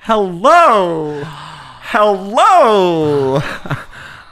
Hello.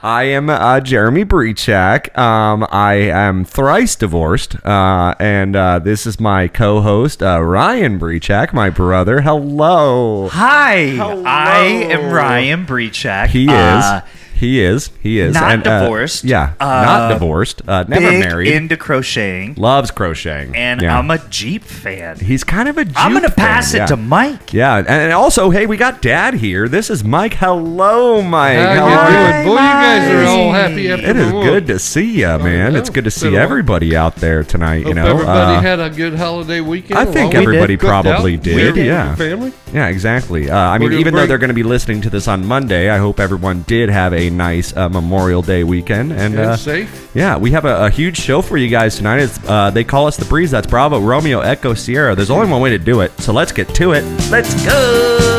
I am Jeremy Brechak. I am thrice divorced, and this is my co-host, Ryan Brechak, my brother. Hello. Hi. Hello. I am Ryan Brechak. He is. Not divorced. Not divorced. Never married. Into crocheting. Loves crocheting. And I'm a Jeep fan. He's kind of a Jeep I'm going to fan, pass it to Mike. Yeah, and also, hey, we got Dad here. This is Mike. Hello, Mike. How you doing? Boy, you guys are all happy after It is the good to see you, man. It's good to see everybody out there tonight. Hope everybody had a good holiday weekend. I think everybody probably did. Yeah. Family? Yeah, exactly. I mean, even though they're going to be listening to this on Monday, I hope everyone did have a nice Memorial Day weekend. And safe. Yeah, we have a huge show for you guys tonight. They call us the Breeze. That's Bravo, Romeo, Echo, Sierra. There's only one way to do it, so let's get to it. Let's go!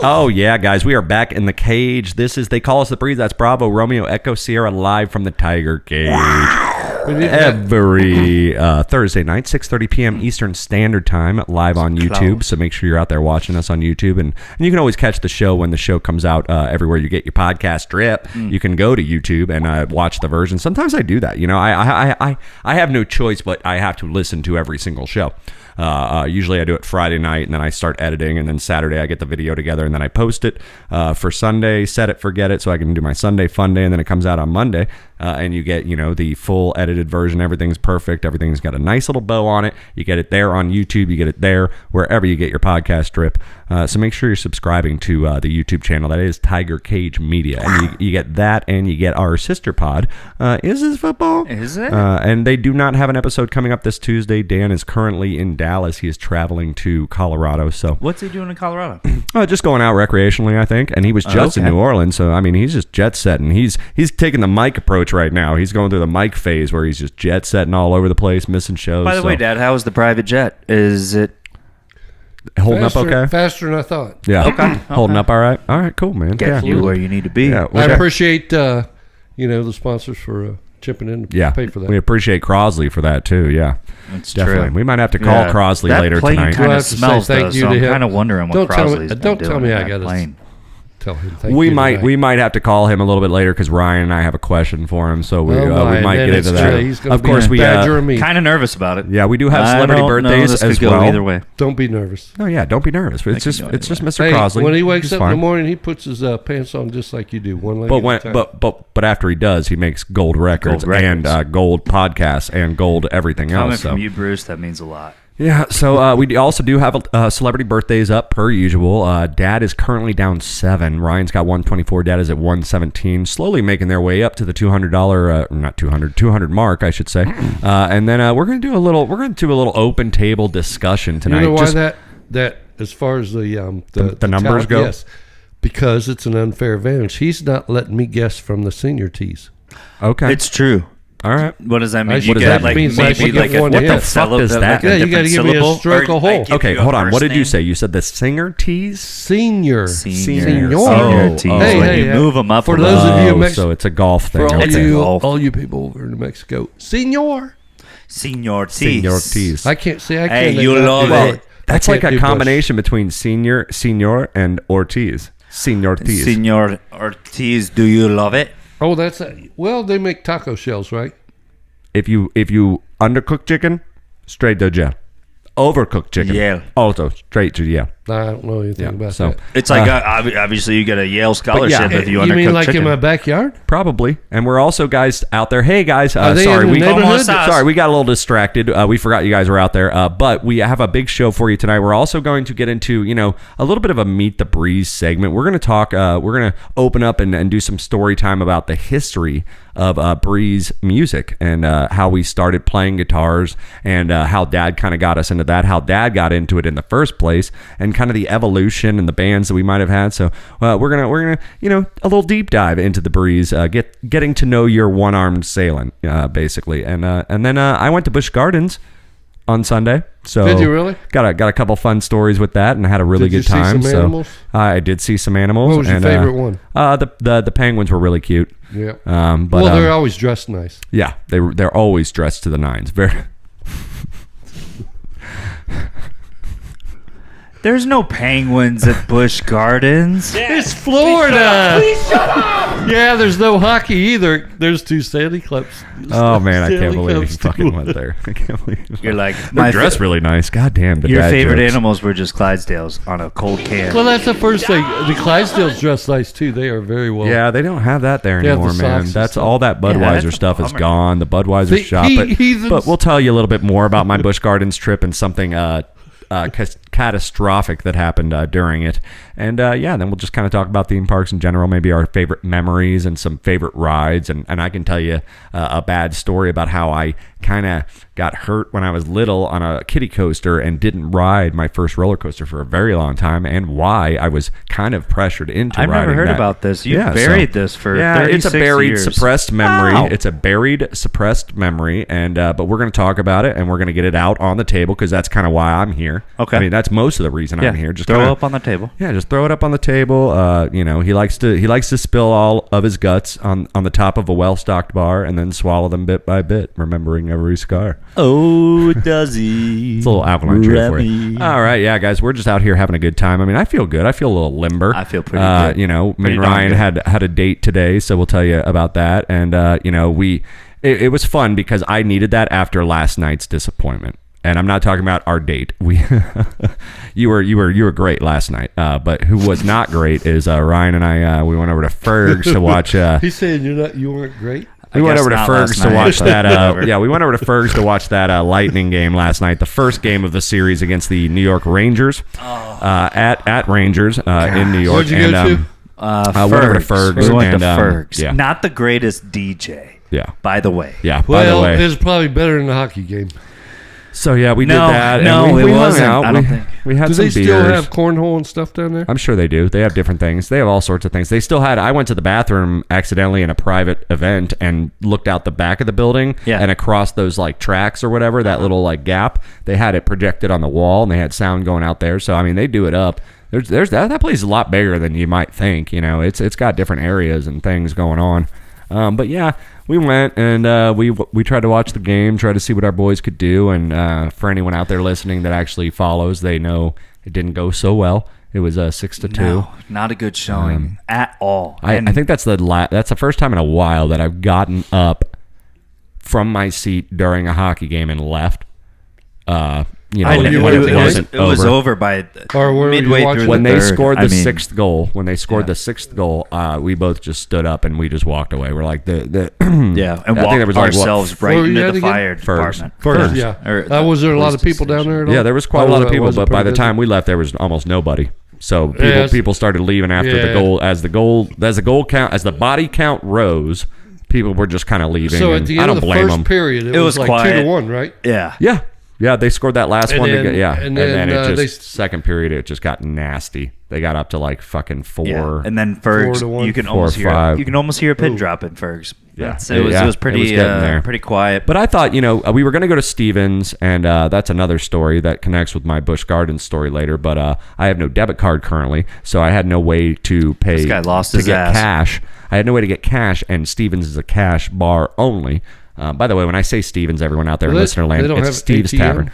Oh, yeah, guys, we are back in the cage. They call us the Breeze. That's Bravo, Romeo, Echo, Sierra, live from the Tiger Cage. Every Thursday night, 6:30 p.m. Eastern Standard Time, live on YouTube. So make sure you're out there watching us on YouTube. And you can always catch the show when the show comes out everywhere you get your podcast drip. You can go to YouTube and watch the version. Sometimes I do that. You know, I have no choice, but I have to listen to every single show. Usually I do it Friday night, and then I start editing, and then Saturday I get the video together, and then I post it for Sunday, set it, forget it, so I can do my Sunday fun day, and then it comes out on Monday, and you get, the full edited version. Everything's perfect. Everything's got a nice little bow on it. You get it there on YouTube. You get it there wherever you get your podcast drip. So make sure you're subscribing to the YouTube channel. That is Tiger Cage Media. And you get that, and you get our sister pod. Is this football? Is it? And they do not have an episode coming up this Tuesday. Dan is currently in Dallas. He is traveling to Colorado. So what's he doing in Colorado? Just going out recreationally, I think. And he was just in New Orleans. So, I mean, he's just jet setting. He's taking the Mike approach right now. He's going through the Mike phase where he's just jet setting all over the place, missing shows. By the way, Dad, how was the private jet? Is it holding up okay? Faster than I thought. Yeah. Okay. Holding up all right? All right, cool, man. Get you where you need to be. Yeah, I appreciate, the sponsors for chipping in to pay for that. We appreciate Crosley for that, too. Yeah. That's definitely. true. We might have to call Crosley later tonight. That plane kind of smells, though, so I'm kind of wondering what Crosley's been doing. Don't tell me I got to tell him we might have to call him a little bit later because Ryan and I have a question for him, so we might get into that. Of course, we kind of nervous about it. Yeah, we do have celebrity birthdays as well. Either way. Don't be nervous. No, yeah, don't be nervous. It's just Mr. Crosley. When he wakes up in the morning, he puts his pants on just like you do, one leg at a time. But after he does, he makes gold records and gold podcasts and gold everything else. Coming from you, Bruce, that means a lot. Yeah, so we also do have celebrity birthdays up per usual. Dad is currently down 7. Ryan's got 124. Dad is at 117. Slowly making their way up to the $200 mark, I should say. And then we're going to do a little open table discussion tonight. You know why that as far as the numbers go? Yes, because it's an unfair advantage. He's not letting me guess from the senior tees. Okay, it's true. All right. What does that mean? What does that mean? Maybe like what the fuck is that? Yeah, you got to give me a stroke a hole. Okay, hold on. What did you say? You said the singer tees? Senior tees. Hey, you move them up. For those of you in Mexico, so it's a golf thing. For all you people over in New Mexico, Senior tees. I can't say I can't. Hey, you love it. That's like a combination between Senor, and Ortiz. Senor Ortiz. Senor Ortiz, do you love it? Oh, they make taco shells, right? If you undercook chicken, straight to jail. Overcooked chicken, also straight to jail. I don't know anything about that. It's like obviously you get a Yale scholarship if you undercook chicken. You mean like in my backyard? Probably. And we're also guys out there. Hey guys, sorry we got a little distracted. We forgot you guys were out there. But we have a big show for you tonight. We're also going to get into a little bit of a Meet the Breeze segment. We're going to talk. We're going to open up and do some story time about the history of Breeze music and how we started playing guitars and how Dad kind of got us into that. How Dad got into it in the first place and kind of the evolution and the bands that we might have had. So we're gonna a little deep dive into the Breeze, getting to know your one-armed assailant, basically. And then I went to Busch Gardens on Sunday. So did you really? Got a couple fun stories with that, and had a really good time. See some animals? I did see some animals. What was your favorite one? The penguins were really cute. Yeah. But they're always dressed nice. Yeah, they're always dressed to the nines. Very. There's no penguins at Busch Gardens. It's Florida. Please shut up. Yeah, there's no hockey either. There's 2 Stanley Cups. Oh man, I can't believe you fucking went there. I can't believe you're like they're dressed really nice. God damn. Your favorite animals were just Clydesdales on a cold can. Well, that's the first thing. The Clydesdales dress nice too. They are very well. Yeah, they don't have that there anymore, man. That's all that Budweiser stuff is gone. The Budweiser shop. But we'll tell you a little bit more about my Busch Gardens trip and something catastrophic that happened during it. And then we'll just kind of talk about theme parks in general, maybe our favorite memories and some favorite rides. And I can tell you a bad story about how I kind of got hurt when I was little on a kiddie coaster and didn't ride my first roller coaster for a very long time, and why I was kind of pressured into riding that. I've never heard about this. You buried this for 36 years. It's a buried, suppressed memory. Wow. It's a buried, suppressed memory, and but we're going to talk about it, and we're going to get it out on the table because that's kind of why I'm here. Okay. I mean, that's most of the reason I'm here. Just throw it up on the table. Yeah, just throw it up on the table. He likes to spill all of his guts on the top of a well-stocked bar and then swallow them bit by bit, remembering every scar. Oh, does he? It's a little alkaline trip for you. All right, yeah, guys, we're just out here having a good time. I mean, I feel good. I feel a little limber. I feel pretty good. Me and Ryan had a date today, so we'll tell you about that. And it was fun because I needed that after last night's disappointment. And I'm not talking about our date. You were great last night. But who was not great is Ryan and I. We went over to Ferg's to watch. He's saying you weren't great. We went over to Ferg's to watch that. We went over to Ferg's to watch that Lightning game last night, the first game of the series against the New York Rangers. At Rangers in New York. Where'd you go to? I went over to Ferg's. We went to Ferg's. Yeah. Not the greatest DJ. Yeah. By the way. Yeah. By the way, it was probably better than the hockey game. So yeah, we did that. No, and we wasn't. Hung out. I don't think. We had do some they beers. still have cornhole and stuff down there? I'm sure they do. They have different things. They have all sorts of things. They still had. I went to the bathroom accidentally in a private event and looked out the back of the building. Yeah. And across those like tracks or whatever, that little like gap, they had it projected on the wall and they had sound going out there. So I mean, they do it up. There's that place is a lot bigger than you might think. It's got different areas and things going on. But yeah, we went and we tried to watch the game, try to see what our boys could do. And for anyone out there listening that actually follows, they know it didn't go so well. It was 6-2. No, not a good showing at all. I think that's the first time in a while that I've gotten up from my seat during a hockey game and left. It was over by midway through when the they third. scored the sixth goal. When they scored the sixth goal, we both just stood up and we just walked away. We're like and walked ourselves right into the fire department. First, yeah. Was there a lot of people down there at all? Yeah, there was quite a lot of people, but by the time we left, there was almost nobody. So people started leaving after the goal. As the body count rose, people were just kind of leaving. So at the end of the first period, it was like quiet. 2-1, right? Yeah. Yeah, they scored that last one. And then it just second period, it just got nasty. They got up to like fucking 4. Yeah. And then Ferg's, you can almost hear a pin drop in Ferg's. Yeah, it was pretty quiet. But I thought, we were going to go to Stevens, and that's another story that connects with my Busch Gardens story later. But I have no debit card currently, so I had no way to pay. This guy lost to his get ass. Cash. I had no way to get cash, and Stevens is a cash bar only. By the way, when I say Stevens, everyone out there in listener land, it's Steve's ATM? Tavern.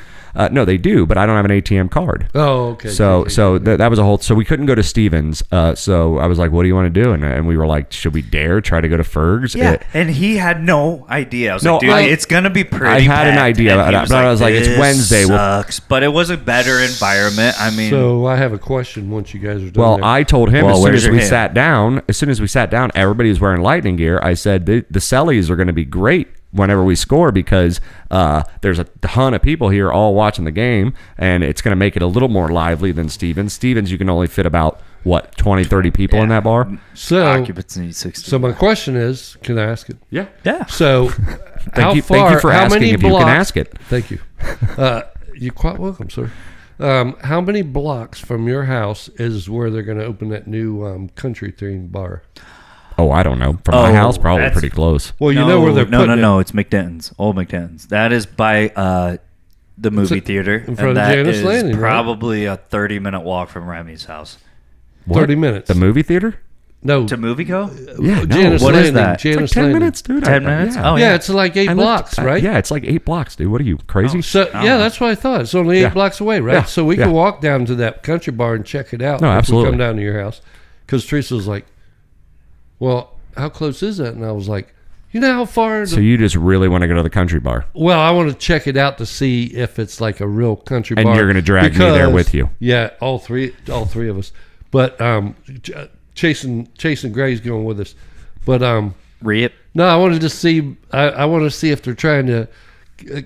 No, they do, but I don't have an ATM card. Oh, okay. So that was a whole. So we couldn't go to Stevens. So I was like, "What do you want to do?" And we were like, "Should we dare try to go to Ferg's?" Yeah, and he had no idea. I was like, "Dude, it's gonna be pretty." I had an idea, but I was like, "It's Wednesday." Sucks, but it was a better environment. I mean, so I have a question. Once you guys are done. Well, I told him as soon as we sat down, everybody was wearing Lightning gear. I said the Sellies are going to be great whenever we score because there's a ton of people here all watching the game, and it's going to make it a little more lively than Stevens. Stevens, you can only fit about 20, 30 people in that bar. So occupancy 60. So my question is, can I ask it? Yeah. So thank you for asking if you can ask it. Thank you. You're quite welcome, sir. How many blocks from your house is where they're going to open that new country themed bar? Oh, I don't know. From my house, probably pretty close. Well, you know where they're putting it. No, it's McDenton's, Old McDenton's. That is by the movie theater. In front of Janice Landing, probably a 30-minute walk from Remy's house. What? 30 minutes. The movie theater? No. To movie go? Yeah, Janice What Landing, is that? Janice It's like 10 Landing. minutes, dude. 10 minutes? Yeah. Oh, yeah, it's like 8 blocks, right? Yeah, it's like 8 blocks, dude. What are you, crazy? So yeah, that's what I thought. It's only 8 blocks away, right? Yeah. So we could walk down to that country bar and check it out. No, if absolutely. we come down to your house. Because Teresa was like, well, how close is that? And I was like, you know how far? So you just really want to go to the country bar? Well, I want to check it out to see if it's like a real country bar. And you're going to drag me there with you? Yeah, all three of us. But Chasing Gray's going with us. But Rip. no, I wanted to see. I want to see if they're trying to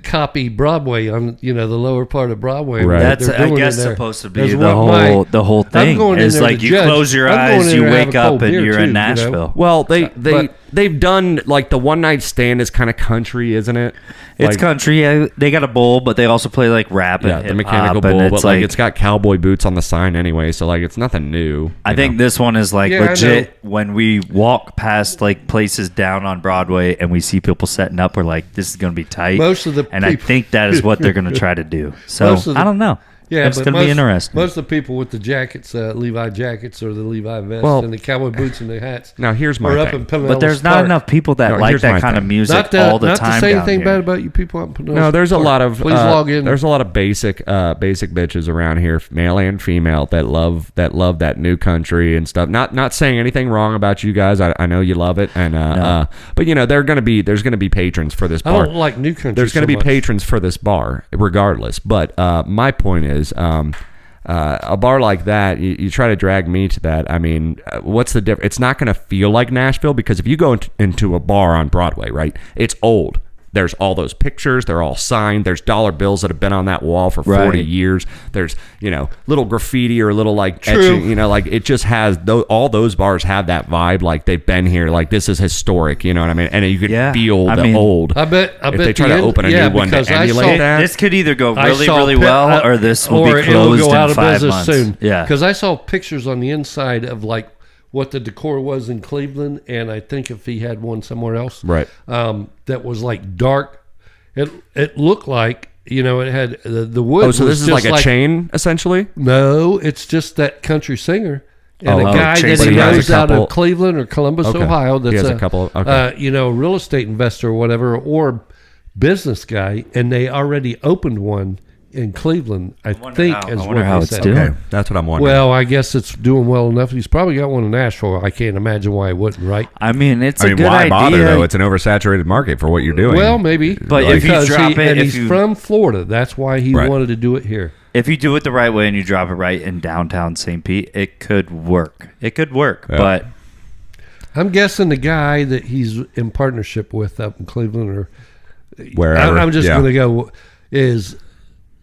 copy Broadway on the lower part of Broadway. Right. That's I guess supposed to be the whole thing. It's like you close your eyes, you wake up, and you're in Nashville. Well, they've done like the one night stand is kind of country, isn't it? It's country. They got a bowl, but they also play like rap and the mechanical bowl. But like it's got cowboy boots on the sign anyway, so like it's nothing new. I think this one is like legit. When we walk past like places down on Broadway and we see people setting up, we're like, this is going to be tight. I think that is what they're going to try to do. So I don't know. Yeah, it's going to be interesting. Most of the people with the jackets, Levi jackets or the Levi vests and the cowboy boots and the hats. Now here's my thing. But there's not enough people that like that kind of music all the time. Not to say anything bad about you people up in No, there's a lot of please log in. There's a lot of basic bitches around here, male and female, that love that new country and stuff. Not saying anything wrong about you guys. I know you love it, and but there's gonna be patrons for this bar. I don't like new country. There's gonna be patrons for this bar, regardless. But my point is, a bar like that, you try to drag me to that. I mean, what's the difference? It's not going to feel like Nashville, because if you go into a bar on Broadway, right, it's old. There's all those pictures. They're all signed. There's dollar bills that have been on that wall for 40 years. There's, little graffiti or little like etching, like it just has, all those bars have that vibe. Like they've been here. Like this is historic. You know what I mean? And you could feel old. I bet if they try to open a new one to emulate that. This could either go really well, or this will be closed in 5 months. Soon. Yeah. Because I saw pictures on the inside of like what the decor was in Cleveland, and I think if he had one somewhere else, right, that was like dark. It looked like it had the wood. Oh, so this is like a chain essentially? No, it's just that country singer and a guy that he knows out of Cleveland or Columbus, Ohio. That's a couple. Real estate investor or whatever, or business guy, and they already opened one in Cleveland, I wonder how it's doing. Okay. That's what I'm wondering. Well, I guess it's doing well enough. He's probably got one in Nashville. I can't imagine why he wouldn't, right? I mean, it's a good why idea. Bother, though? It's an oversaturated market for what you're doing. Well, maybe. But if you drop it... he's from Florida. That's why he wanted to do it here. If you do it the right way and you drop it right in downtown St. Pete, it could work. But... I'm guessing the guy that he's in partnership with up in Cleveland or... wherever. I'm just going to go... is...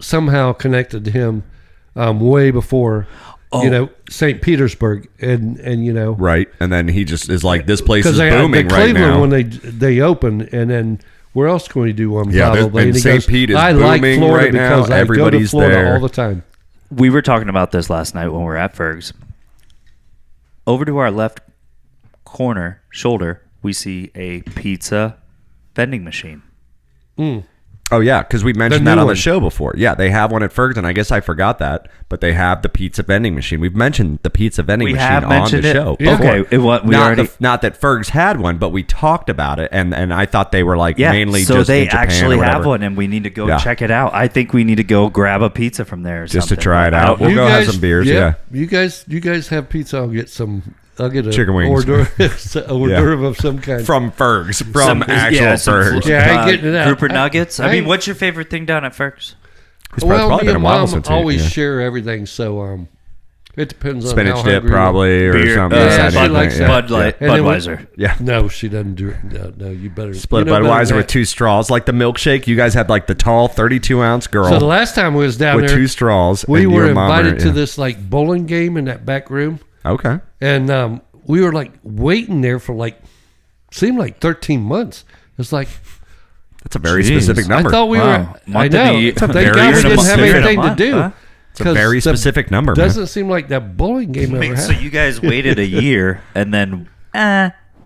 somehow connected to him way before St. Petersburg and right, and then he just is like, this place is booming right Cleveland now. When they open, and then where else can we do one? Probably. And St. Pete is booming like Florida right now. Because everybody's I go to Florida there all the time. We were talking about this last night when we were at Ferg's. Over to our left shoulder, we see a pizza vending machine. Oh, yeah, because we mentioned that on the show before. Yeah, they have one at Ferguson. I guess I forgot that, but they have the pizza vending machine. We've mentioned the pizza vending machine on the show. Yeah. Okay, not that Ferg's had one, but we talked about it, and I thought they were mainly so just they in Japan actually or whatever. have one, and we need to go check it out. I think we need to go grab a pizza from there or just something. to try it out. We'll go have some beers. Yeah. You guys have pizza. I'll get a chicken wings, hors d'oeuvre of some kind from Ferg's, actual Ferg's. Yeah, I ain't getting it out. Grouper nuggets. I mean, what's your favorite thing down at Ferg's? Well, me and Mom always share everything, so it depends on spinach how dip hungry probably or beer, something. She likes that. Bud Light, Budweiser. Yeah. No, she doesn't do it. No, you better split Budweiser with 2 straws, like the milkshake. You guys had like the tall 32-ounce girl. So the last time we was down with there 2 straws, we were invited to this like bowling game in that back room. Okay. And we were like waiting there for seemed like 13 months. It's like, that's a very specific number. I thought we were. I know. Thank God we didn't have anything to do. Huh? It's a very specific number. Doesn't seem like that bowling game ever happened. So you guys waited a year and then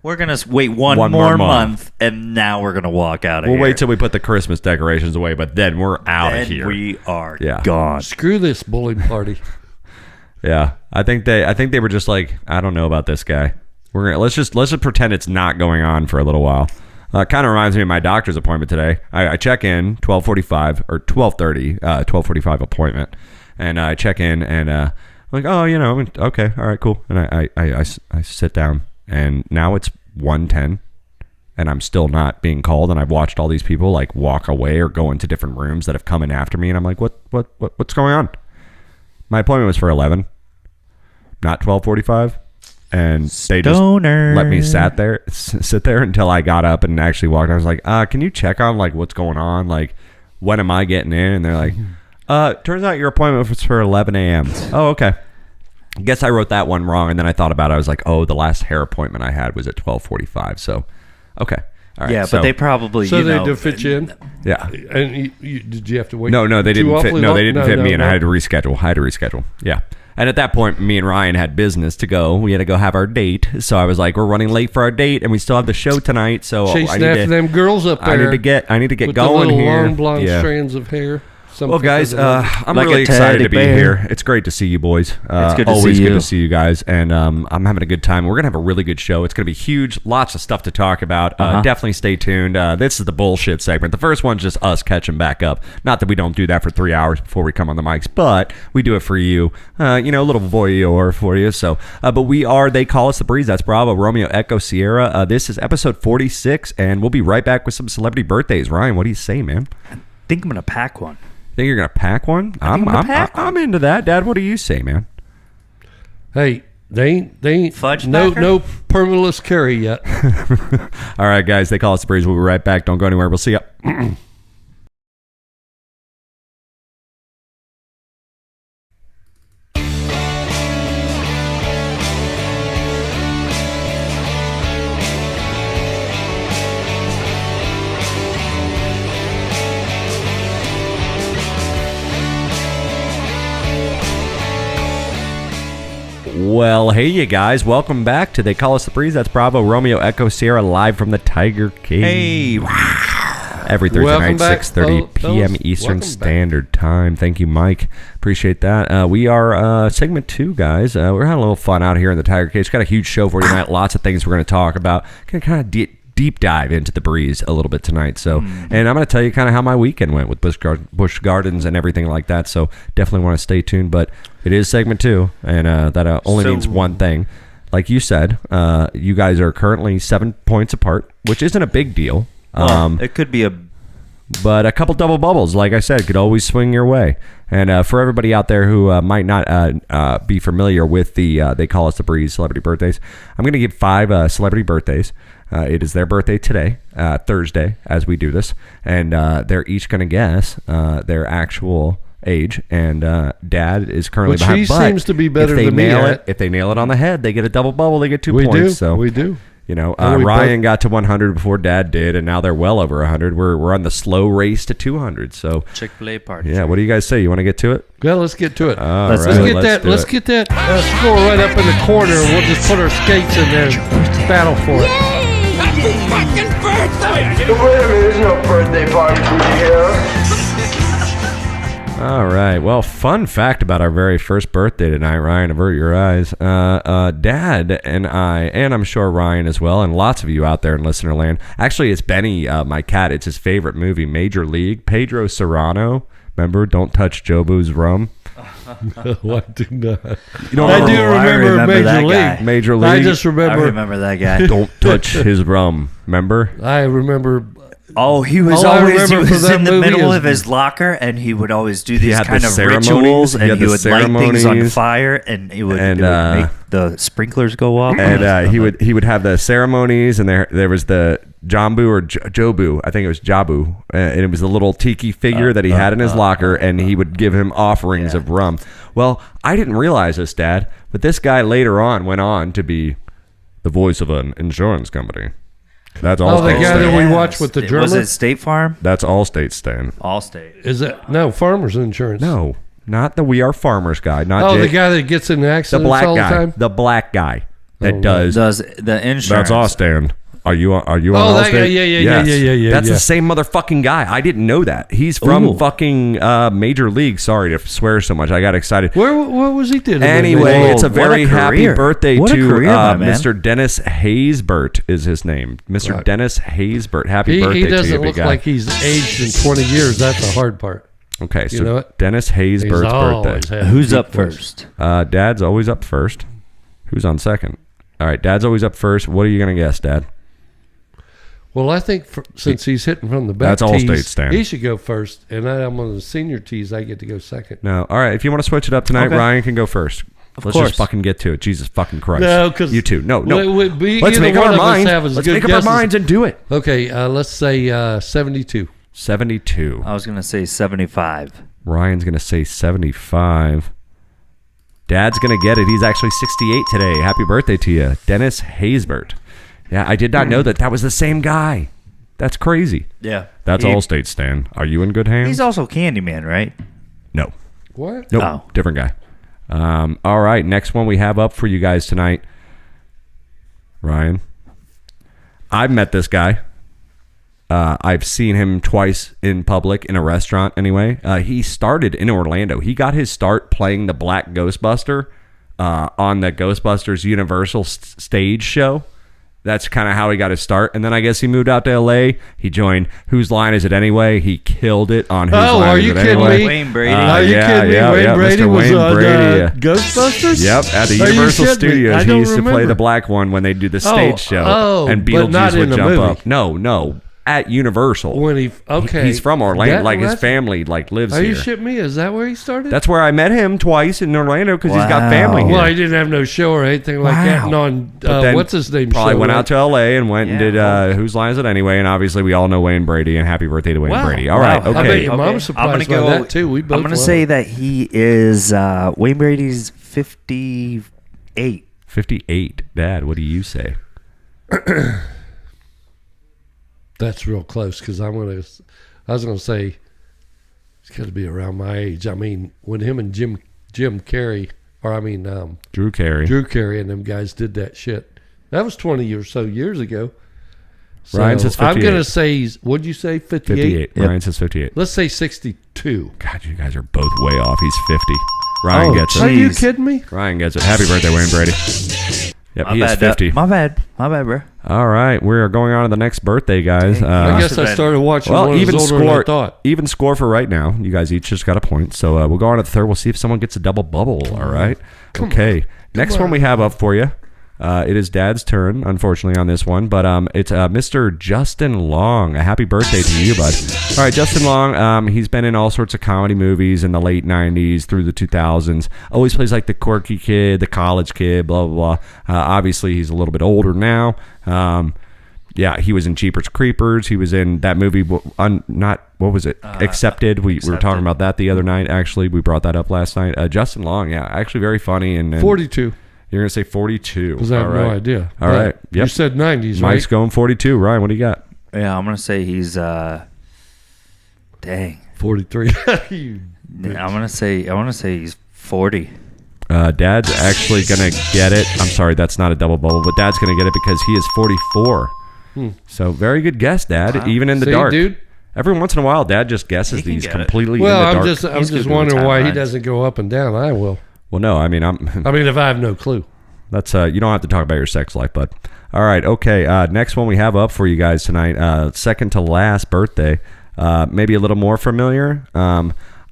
We're going to wait one more month, and now we're going to walk out of here. We'll wait till we put the Christmas decorations away, but then we're out of here. We are gone. Screw this bowling party. Yeah, I think they were just like, I don't know about this guy. Let's just pretend it's not going on for a little while. Kind of reminds me of my doctor's appointment today. I check in 12:45 or 12:30, 12:45 appointment, and I check in and I'm like, oh, okay, all right, cool, and I sit down, and now it's 1:10, and I'm still not being called, and I've watched all these people like walk away or go into different rooms that have come in after me, and I'm like, what's going on? My appointment was for 11, not 12:45. And they just let me sit there until I got up and actually walked. I was like, can you check on like what's going on? Like, when am I getting in? And they're like, turns out your appointment was for 11 a.m. Oh, okay. I guess I wrote that one wrong. And then I thought about it. I was like, oh, the last hair appointment I had was at 12:45. So, okay. All right, yeah, but they probably they did fit you in. Yeah. And did you have to wait? No, they didn't fit. No, they didn't fit me, and no. I had to reschedule. Yeah. And at that point, me and Ryan had business to go. We had to go have our date. So I was like, we're running late for our date, and we still have the show tonight. So chasing after them girls up there. I need to get with going the little here. long blonde strands of hair. Well, guys, I'm really excited to be here. It's great to see you boys. It's good to always see you. Good to see you guys, and I'm having a good time. We're gonna have a really good show. It's gonna be huge. Lots of stuff to talk about. Definitely stay tuned. This is the bullshit segment. The first one's just us catching back up. Not that we don't do that for 3 hours before we come on the mics, but we do it for you. A little voyeur for you. So, but we are. They call us the Breeze. That's Bravo, Romeo, Echo, Sierra. This is episode 46, and we'll be right back with some celebrity birthdays. Ryan, what do you say, man? I think I'm gonna pack one. Think you're gonna pack one? I'm into that, Dad. What do you say, man? Hey, they ain't fudge no packer? no permitless carry yet. All right, guys. They call us the Breeze. We'll be right back. Don't go anywhere. We'll see you. Well, hey, you guys. Welcome back to They Call Us the Breeze. That's Bravo, Romeo, Echo, Sierra, live from the Tiger Cave. Hey. Every Thursday Welcome night, back, 6:30 p.m. Eastern Standard Time. Thank you, Mike. Appreciate that. We are segment 2, guys. We're having a little fun out here in the Tiger Cave. It's got a huge show for you tonight. Lots of things we're going to talk about. Going to kind of deep dive into the Breeze a little bit tonight. So, and I'm going to tell you kind of how my weekend went with Busch Gardens and everything like that. So definitely want to stay tuned. But it is segment 2, and that only means one thing. Like you said, you guys are currently 7 points apart, which isn't a big deal. It could be but a couple double bubbles, like I said, could always swing your way. And for everybody out there who might not be familiar with the They Call Us the Breeze celebrity birthdays, I'm going to give 5 celebrity birthdays. It is their birthday today, Thursday, as we do this, and they're each going to guess their actual age. And Dad is currently behind. Which he seems to be better than me at. If they nail it on the head, they get a double bubble. They get 2 points. We do. Ryan got to 100 before Dad did, and now they're well over 100. We're on the slow race to 200. So Chick-fil-A party. Yeah, what do you guys say? You want to get to it? Well, let's get to it. Let's get that score right up in the corner, and we'll just put our skates in there and battle for it. Happy fucking birthday! Wait a minute, there's no birthday party for me here. All right. Well, fun fact about our very first birthday tonight, Ryan, avert your eyes. Dad and I, and I'm sure Ryan as well, and lots of you out there in listener land. Actually, it's Benny, my cat. It's his favorite movie, Major League. Pedro Serrano. Remember, Don't Touch Jobu's Rum? I do not. I do remember Major League. Guy. Major League. I remember that guy. Don't touch his rum. Remember? I remember. Oh, he was in the middle of his locker, and he would always do these kind of rituals, and he would light things on fire, and it would make the sprinklers go off. And he would have the ceremonies, and there was the Jambu or Jobu, I think it was Jabu, and it was the little tiki figure that he had in his locker, and he would give him offerings of rum. Well, I didn't realize this, Dad, but this guy later on went on to be the voice of an insurance company. That's all. The guy that we watched with the drummer. Was it State Farm? That's Allstate, Stan. Allstate. Is it? No, Farmers Insurance. No, not the We Are Farmers guy. Not the guy that gets in accidents all the time. The black guy. that does the insurance. That's Austin. Are you on that guy, yeah. That's the same motherfucking guy. I didn't know that. He's from fucking Major League. Sorry to swear so much. I got excited. What was he doing? Anyway, it's a very happy birthday to Mr. Dennis Haysbert is his name. Mr. Dennis Haysbert. Happy birthday to you, big guy. He doesn't look like he's aged in 20 years. That's the hard part. Okay, so you know what? Dennis Haysbert's birthday. Who's up first? Dad's always up first. Who's on second? All right, Dad's always up first. What are you going to guess, Dad? Well, I think since he's hitting from the back that's all state stand. He should go first, and I'm on the senior tees. I get to go second. No, all right. If you want to switch it up tonight, Ryan can go first. Let's just fucking get to it. Jesus fucking Christ! No, because you two. No. Let's make up our minds. Let's make up our minds and do it. Okay, let's say 72. 72. I was gonna say 75. Ryan's gonna say 75. Dad's gonna get it. He's actually 68 today. Happy birthday to you, Dennis Haysbert. Yeah, I did not know that was the same guy. That's crazy. Yeah. That's Allstate, Stan. Are you in good hands? He's also Candyman, right? No. What? Nope. Oh. Different guy. All right. Next one we have up for you guys tonight. Ryan. I've met this guy. I've seen him twice in public in a restaurant anyway. He started in Orlando. He got his start playing the Black Ghostbuster on the Ghostbusters Universal stage show. That's kind of how he got his start. And then I guess he moved out to L.A. He joined Whose Line Is It Anyway? He killed it on Whose Line Is It Anyway? Wayne Brady. Are you kidding me? Wayne Brady Mr. was Wayne on Brady. Ghostbusters? Yep, at the Universal Studios. He used to play the black one when they do the stage show. And Beetlejuice would jump up. No. At Universal. When he's from Orlando. His family lives here. Are you shitting me? Is that where he started? That's where I met him twice in Orlando because he's got family here. Well, he didn't have no show or anything like that. And what's his name? Probably went out to L.A. and went and did Whose Line Is It Anyway? And obviously we all know Wayne Brady, and happy birthday to Wayne Brady. All right, okay. I bet your mom's surprised by that too. I'm going to say that he is Wayne Brady's 58. 58. Dad, what do you say? That's real close because I was going to say it's got to be around my age. I mean, when him and Jim Carrey, Drew Carey and them guys did that shit, that was 20 or so years ago. So Ryan says 58. I'm going to say, what'd you say, 58? 58. Yep. Ryan says 58. Let's say 62. God, you guys are both way off. He's 50. Ryan gets it. Are you kidding me? Ryan gets it. Happy birthday, Wayne Brady. Yep, he is 50. My bad, bro. All right, we're going on to the next birthday, guys. I guess I started watching one even older than I thought. Even score for right now. You guys each just got a point. So we'll go on to the third. We'll see if someone gets a double bubble. All right. Okay. Next one we have up for you. It is Dad's turn, unfortunately, on this one, but it's Mr. Justin Long. A happy birthday to you, bud. All right, Justin Long, he's been in all sorts of comedy movies in the late 90s through the 2000s. Always plays like the quirky kid, the college kid, blah, blah, blah. Obviously, he's a little bit older now. Yeah, he was in Jeepers Creepers. He was in that movie, Accepted. We were talking about that the other night, actually. We brought that up last night. Justin Long, yeah, actually very funny. And 42. You're going to say 42. Because I have no idea. All right. Yep. You said 90s, right? Mike's going 42. Ryan, what do you got? Yeah, I'm going to say he's, dang. 43. I want to say he's 40. Dad's actually going to get it. I'm sorry, that's not a double bubble, but Dad's going to get it because he is 44. So very good guess, Dad, even in the dark. Dude? Every once in a while, Dad just guesses these completely in the dark. I'm just wondering why he doesn't go up and down. I will. Well, no, I mean, if I have no clue. That's you don't have to talk about your sex life, bud. All right, okay. Next one we have up for you guys tonight. Second to last birthday. Maybe a little more familiar.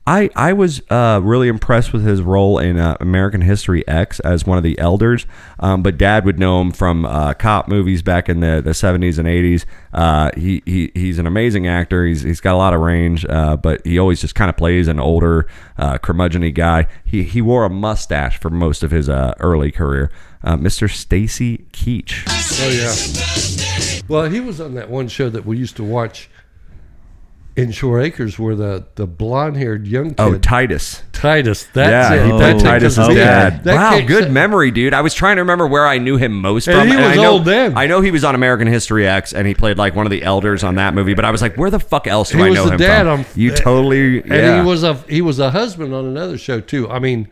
I was really impressed with his role in American History X as one of the elders, but Dad would know him from cop movies back in the 70s and 80s. He's an amazing actor. He's got a lot of range, but he always just kind of plays an older, curmudgeon-y guy. He wore a mustache for most of his early career. Mr. Stacy Keach. Oh, yeah. Well, he was on that one show that we used to watch in Shore Acres where the blonde-haired young kid. Oh, Titus. That's it. He played Titus' dad. Wow, good set. memory, dude. I was trying to remember where I knew him most and from. He was old then. I know he was on American History X, and he played like one of the elders on that movie, but I was like, where the fuck else do I know him from? You totally... And he was a husband on another show, too. I mean...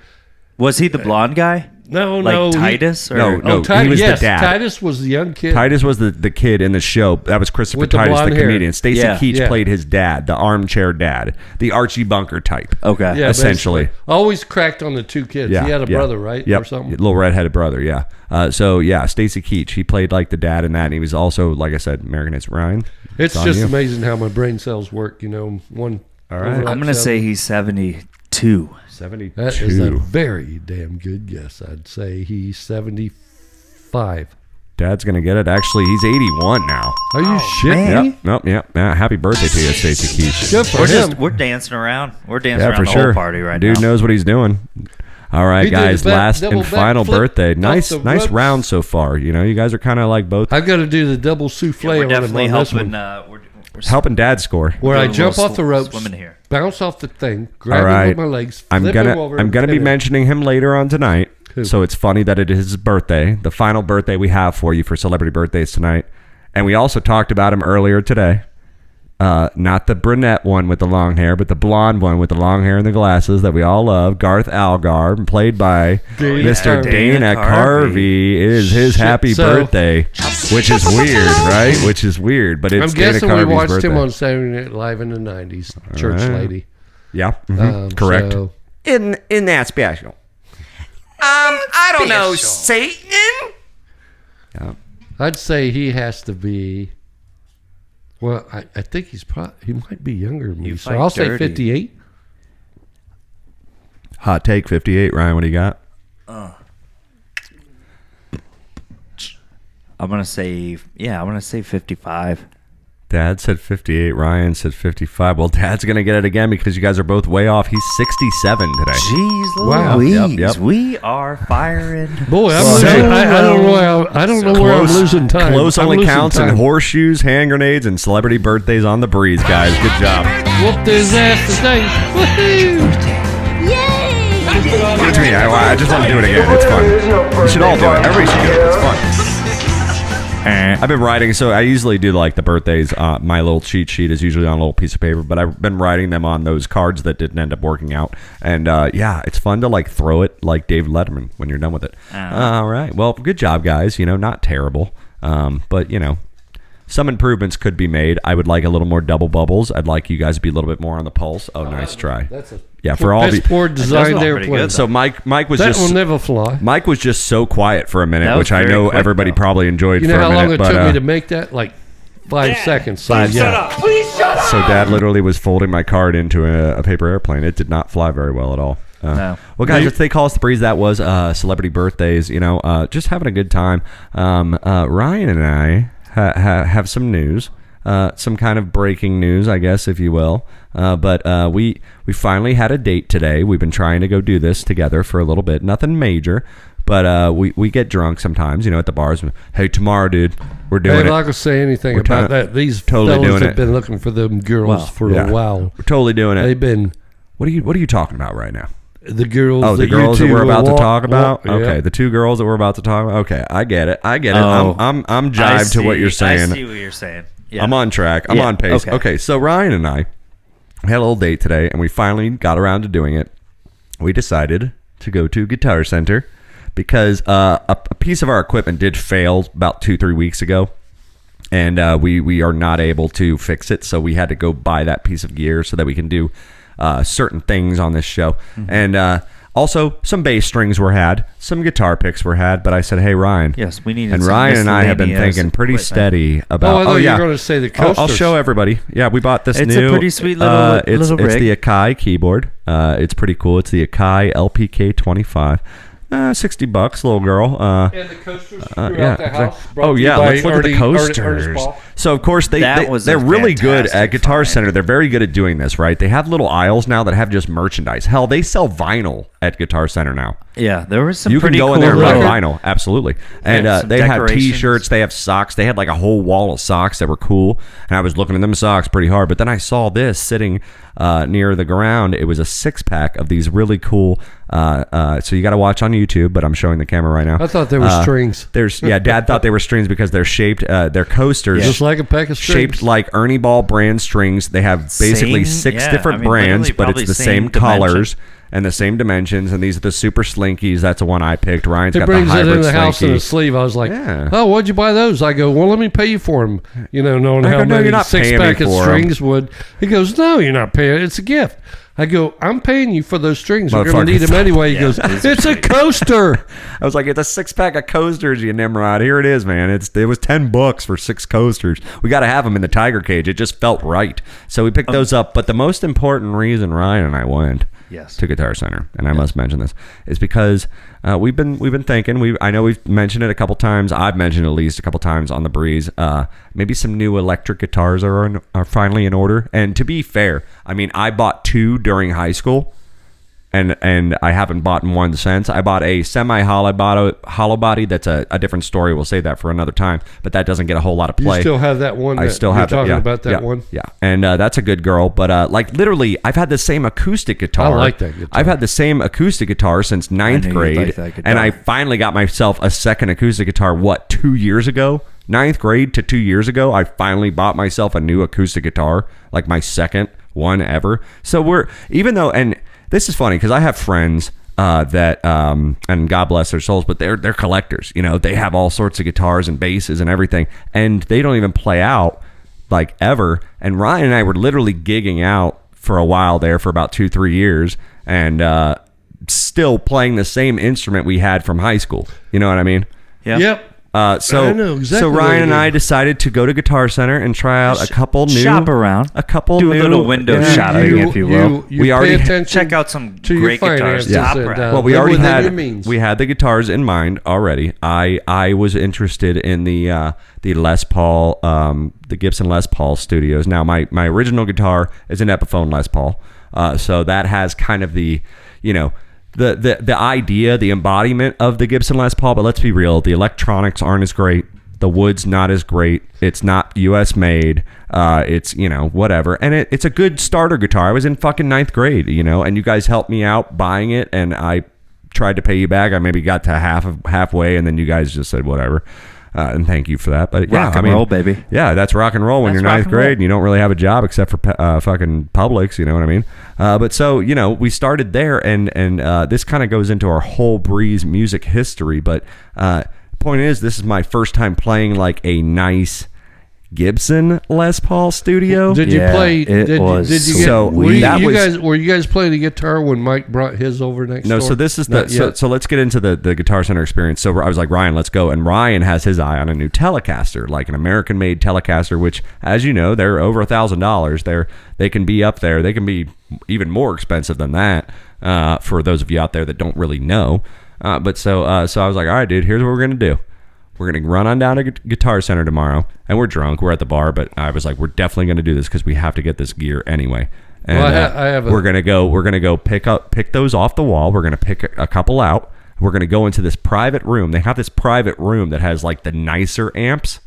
Was he the blonde guy? Like Titus? Or? No, he was the dad. Titus was the young kid. Titus was the kid in the show. That was Christopher Titus, the comedian. Stacy Keach played his dad, the armchair dad, the Archie Bunker type. Okay. Yeah, essentially. Always cracked on the two kids. He had a brother, right? Yep. Or something? Little redheaded brother, yeah. Stacy Keach, he played like the dad in that, and he was also, like I said, American It's Ryan. It's just amazing how my brain cells work, All right. I'm going to say he's 72. 72. That is a very damn good guess. I'd say he's 75. Dad's going to get it. Actually, he's 81 now. Are you shitting me? Yep. Happy birthday to you, Stacy Keach. Good for him. We're dancing around. We're dancing around the whole party right now. Dude knows what he's doing. All right, guys, last and final birthday. Nice round so far. You guys are kind of like both. I've got to do the double souffle we're definitely helping. We're helping Dad score. Where I jump off the ropes, bounce off the thing, grab him with my legs, I'm gonna be mentioning him later on tonight. So it's funny that it is his birthday, the final birthday we have for you for celebrity birthdays tonight. And we also talked about him earlier today. Not the brunette one with the long hair, but the blonde one with the long hair and the glasses that we all love. Garth Algar, played by Mr. Dana Carvey. It is his happy birthday, which is weird, right? Which is weird, but it's Dana Carvey's birthday. I'm guessing we watched him on Saturday Night Live in the 90s. Church lady. Yeah, correct. So. In that special. I don't know, Satan? Yeah. I'd say he has to be... Well, I think he might be younger than me, so I'll say 58. Hot take, 58. Ryan, what do you got? I'm gonna say 55. Dad said 58. Ryan said 55. Well, Dad's gonna get it again because you guys are both way off. He's 67 today. Jeez, wow! Yep. We are firing. Boy, I'm losing. I don't know where I'm losing time. Close only counts in horseshoes, hand grenades, and celebrity birthdays on the breeze, guys. Good job. Whooped his ass today. Woohoo! Yay! Give it to me. I just want to do it again. It's fun. You should all do it. Everybody should do it. It's fun. I've been writing, so I usually do like the birthdays. My little cheat sheet is usually on a little piece of paper, but I've been writing them on those cards that didn't end up working out. And it's fun to like throw it like David Letterman when you're done with it. All right. Well, good job, guys. Not terrible, but some improvements could be made. I would like a little more double bubbles. I'd like you guys to be a little bit more on the pulse. Oh, nice try. That's for all the poor design airplane. So Mike was that will never fly. Mike was just so quiet for a minute, which I know everybody probably enjoyed. You know how long it took me to make that? Like 5 seconds. So, shut up! Please shut up! So Dad literally was folding my card into a paper airplane. It did not fly very well at all. No. Well, guys, if they call us the breeze, that was celebrity birthdays. Just having a good time. Ryan and I have some news. Some kind of breaking news, I guess, if you will. But we finally had a date today. We've been trying to go do this together for a little bit. Nothing major, but we get drunk sometimes, at the bars. Hey, tomorrow, dude, we're doing it. I'm not going to say anything about that. These fellas have been looking for them girls for a while. We're totally doing it. They've been... What are you talking about right now? The girls. Oh, the girls that we're about to talk about. Okay, the two girls that we're about to talk about. Okay, I get it. I'm jived to what you're saying. I see what you're saying. Yeah. I'm on track. I'm on pace. Okay, so Ryan and I had a little date today, and we finally got around to doing it. We decided to go to Guitar Center because a piece of our equipment did fail about 2-3 weeks ago, and we are not able to fix it, so we had to go buy that piece of gear so that we can do certain things on this show. Mm-hmm. And also, some bass strings were had, some guitar picks were had, but I said, hey, Ryan. Yes, we needed and some Ryan and I have been thinking pretty steady about... I thought you were going to say the coasters. I'll show everybody. Yeah, we bought this It's a pretty sweet little rig. It's the Akai keyboard. It's pretty cool. It's the Akai LPK 25. $60, little girl. And the coasters throughout the house. Oh yeah, let's look at the coasters. So of course they're really good at Guitar Center. They're very good at doing this, right? They have little aisles now that have just merchandise. Hell, they sell vinyl at Guitar Center now. Yeah, there was some. You can go cool in there and buy vinyl, absolutely. And they had decorations. T-shirts. They have socks. They had like a whole wall of socks that were cool. And I was looking at them socks pretty hard. But then I saw this sitting near the ground. It was a 6-pack of these really cool. So you got to watch on YouTube, but I'm showing the camera right now. I thought they were strings. Dad thought they were strings because they're shaped. They're coasters, just like a pack of strings, shaped like Ernie Ball brand strings. They have basically 6 different brands, but it's the same colors. and the same dimensions, and these are the super slinkies. That's the one I picked. Ryan's got the brings hybrid it in the slinky. house in a sleeve. I was like, Yeah. oh, what'd you buy those? I go, well, let me pay you for them. You know, knowing I how go, no, many you're not paying me 6-pack of for 'em. strings would. He goes, no, you're not paying. It's a gift. I go, I'm paying you for those strings. We're going to need them anyway. He goes, it's a coaster. I was like, it's a 6-pack of coasters, you Nimrod. Here it is, man. It was $10 for 6 coasters. We got to have them in the tiger cage. It just felt right. So we picked those up. But the most important reason Ryan and I went to Guitar Center, and I must mention this, is because we've been thinking. I know we've mentioned it a couple times. I've mentioned it at least a couple times on the breeze. Maybe some new electric guitars are finally in order. And to be fair, I mean, I bought 2 during high school, and I haven't bought one since. I bought a semi-hollow body. That's a different story. We'll save that for another time. But that doesn't get a whole lot of play. You still have that one? I still have talking that. Yeah, about that one? Yeah, and that's a good girl. But like literally, I've had the same acoustic guitar. I like that guitar. I've had the same acoustic guitar since 9th grade, and I finally got myself a second acoustic guitar. 2 years ago? 9th grade to 2 years ago, I finally bought myself a new acoustic guitar, like my second one ever. So and this is funny because I have friends that, and God bless their souls, but they're collectors. You know, they have all sorts of guitars and basses and everything, and they don't even play out like ever. And Ryan and I were literally gigging out for a while there for about 2-3 years, and still playing the same instrument we had from high school. You know what I mean? Yeah. Yep. So Ryan and I decided to go to Guitar Center and try out a couple new shop around, do a little window shopping, if you will. We already check out some to great guitars. Well, we already had the guitars in mind already. I was interested in the Les Paul, the Gibson Les Paul Studios. Now my original guitar is an Epiphone Les Paul, so that has kind of the, you know, the idea, the embodiment of the Gibson Les Paul. But let's be real, the electronics aren't as great. The wood's not as great. It's not US made. It's, you know, whatever. And it's a good starter guitar. I was in fucking 9th grade, you know, and you guys helped me out buying it, and I tried to pay you back. I maybe got to halfway, and then you guys just said whatever. And thank you for that. But yeah, rock and roll, baby. Yeah, that's rock and roll when you're 9th grade and you don't really have a job except for fucking Publix. You know what I mean? But so, you know, we started there, and this kind of goes into our whole Breeze music history. But point is, this is my first time playing like a nice Gibson Les Paul Studio. Did you play? Did you get? So were you guys playing the guitar when Mike brought his over next door? No, so this is so let's get into the Guitar Center experience. So I was like, Ryan, let's go. And Ryan has his eye on a new Telecaster, like an American-made Telecaster, which, as you know, they're over $1,000. They can be up there. They can be even more expensive than that. For those of you out there that don't really know. But so I was like, all right, dude, here's what we're gonna do. We're going to run on down to Guitar Center tomorrow, and we're drunk. We're at the bar, but I was like, we're definitely going to do this because we have to get this gear anyway. And we're going to go pick those off the wall. We're going to pick a couple out. We're going to go into this private room. They have this private room that has like the nicer amps,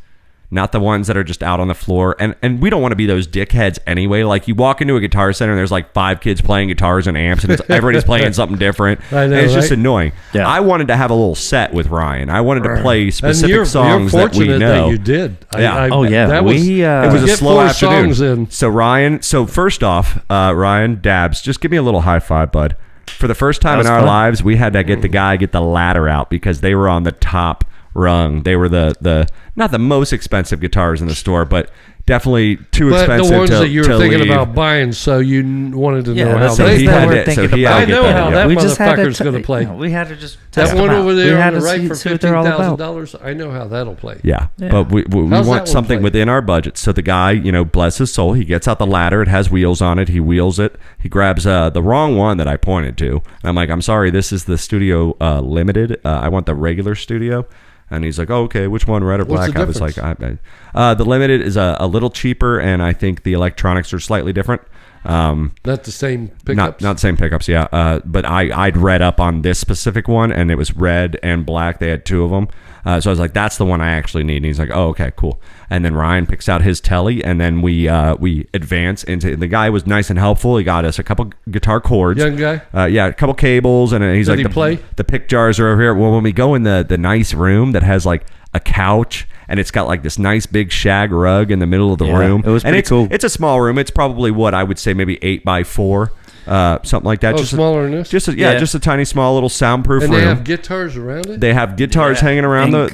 not the ones that are just out on the floor. And we don't want to be those dickheads anyway. Like, you walk into a Guitar Center and there's like 5 kids playing guitars and amps, and everybody's playing something different. I know, and it's just right? annoying. Yeah. I wanted to have a little set with Ryan. I wanted to play specific songs that we know. That you did. Yeah. It was a slow afternoon. So first off, Ryan Dabbs, just give me a little high five, bud. For the first time in our lives, we had to get the ladder out because they were on the top rung. They were the not the most expensive guitars in the store, but definitely too expensive. The ones that you were thinking leave. about buying, so you wanted to know how so they. I know how that motherfucker's going to play. We had to just that one over there on the right for $15,000. I know how that'll play. Yeah. But we want something within our budget. So the guy, you know, bless his soul, he gets out the ladder. It has wheels on it. He wheels it. He grabs the wrong one that I pointed to. And I'm like, I'm sorry, this is the Studio Limited. I want the regular Studio. And he's like, oh, okay, which one, red or black? I was like, the Limited is a little cheaper, and I think the electronics are slightly different. Not the same pickups? Not the same pickups, yeah. But I'd read up on this specific one, and it was red and black. They had 2 of them. So I was like, that's the one I actually need. And he's like, oh, okay, cool. And then Ryan picks out his telly, and then we advance into. The guy was nice and helpful. He got us a couple guitar cords. Young guy? Yeah, a couple cables, and he's Did like, he play? The pick jars are over here. Well, when we go in the nice room that has like a couch, and it's got like this nice big shag rug in the middle of the room. It was pretty cool. It's a small room. It's probably what I would say maybe 8x4. something like that. Oh, just smaller than this? Just a tiny, small little soundproof and room. And they have guitars around it? They have guitars hanging around the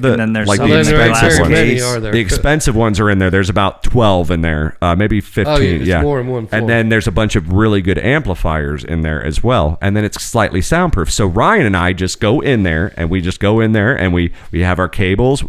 like the expensive ones. The expensive ones are in there. There's about 12 in there, maybe 15. Oh, yeah, it's more than one floor. And then there's a bunch of really good amplifiers in there as well. And then it's slightly soundproof. So Ryan and I just go in there, and we have our cables.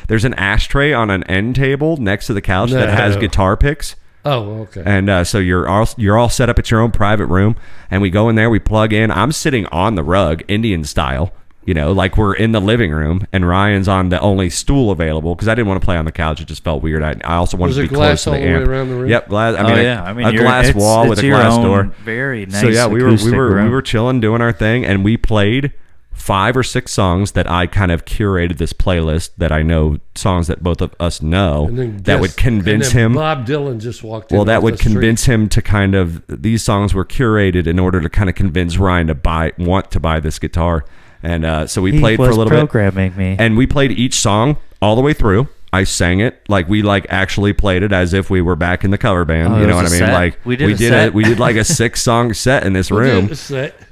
There's an ashtray on an end table next to the couch that has guitar picks. Oh, okay. And so you're all set up at your own private room, and we go in there, we plug in. I'm sitting on the rug, Indian style, like we're in the living room, and Ryan's on the only stool available because I didn't want to play on the couch. It just felt weird. I also wanted to be close to the amp. Around the room? Yep, glass. A glass wall with a glass door. Very nice. So yeah, we room. were chilling, doing our thing, and we played 5 or 6 songs that I kind of curated this playlist that I know songs that both of us know that would convince him. Bob Dylan just walked in. Well, that would convince him to kind of, these songs were curated in order to kind of convince Ryan to want to buy this guitar. And so we played for a little programming me. And we played each song all the way through. I sang it we actually played it as if we were back in the cover band. You know what I mean? Set. Like we did like a 6-song set in this room.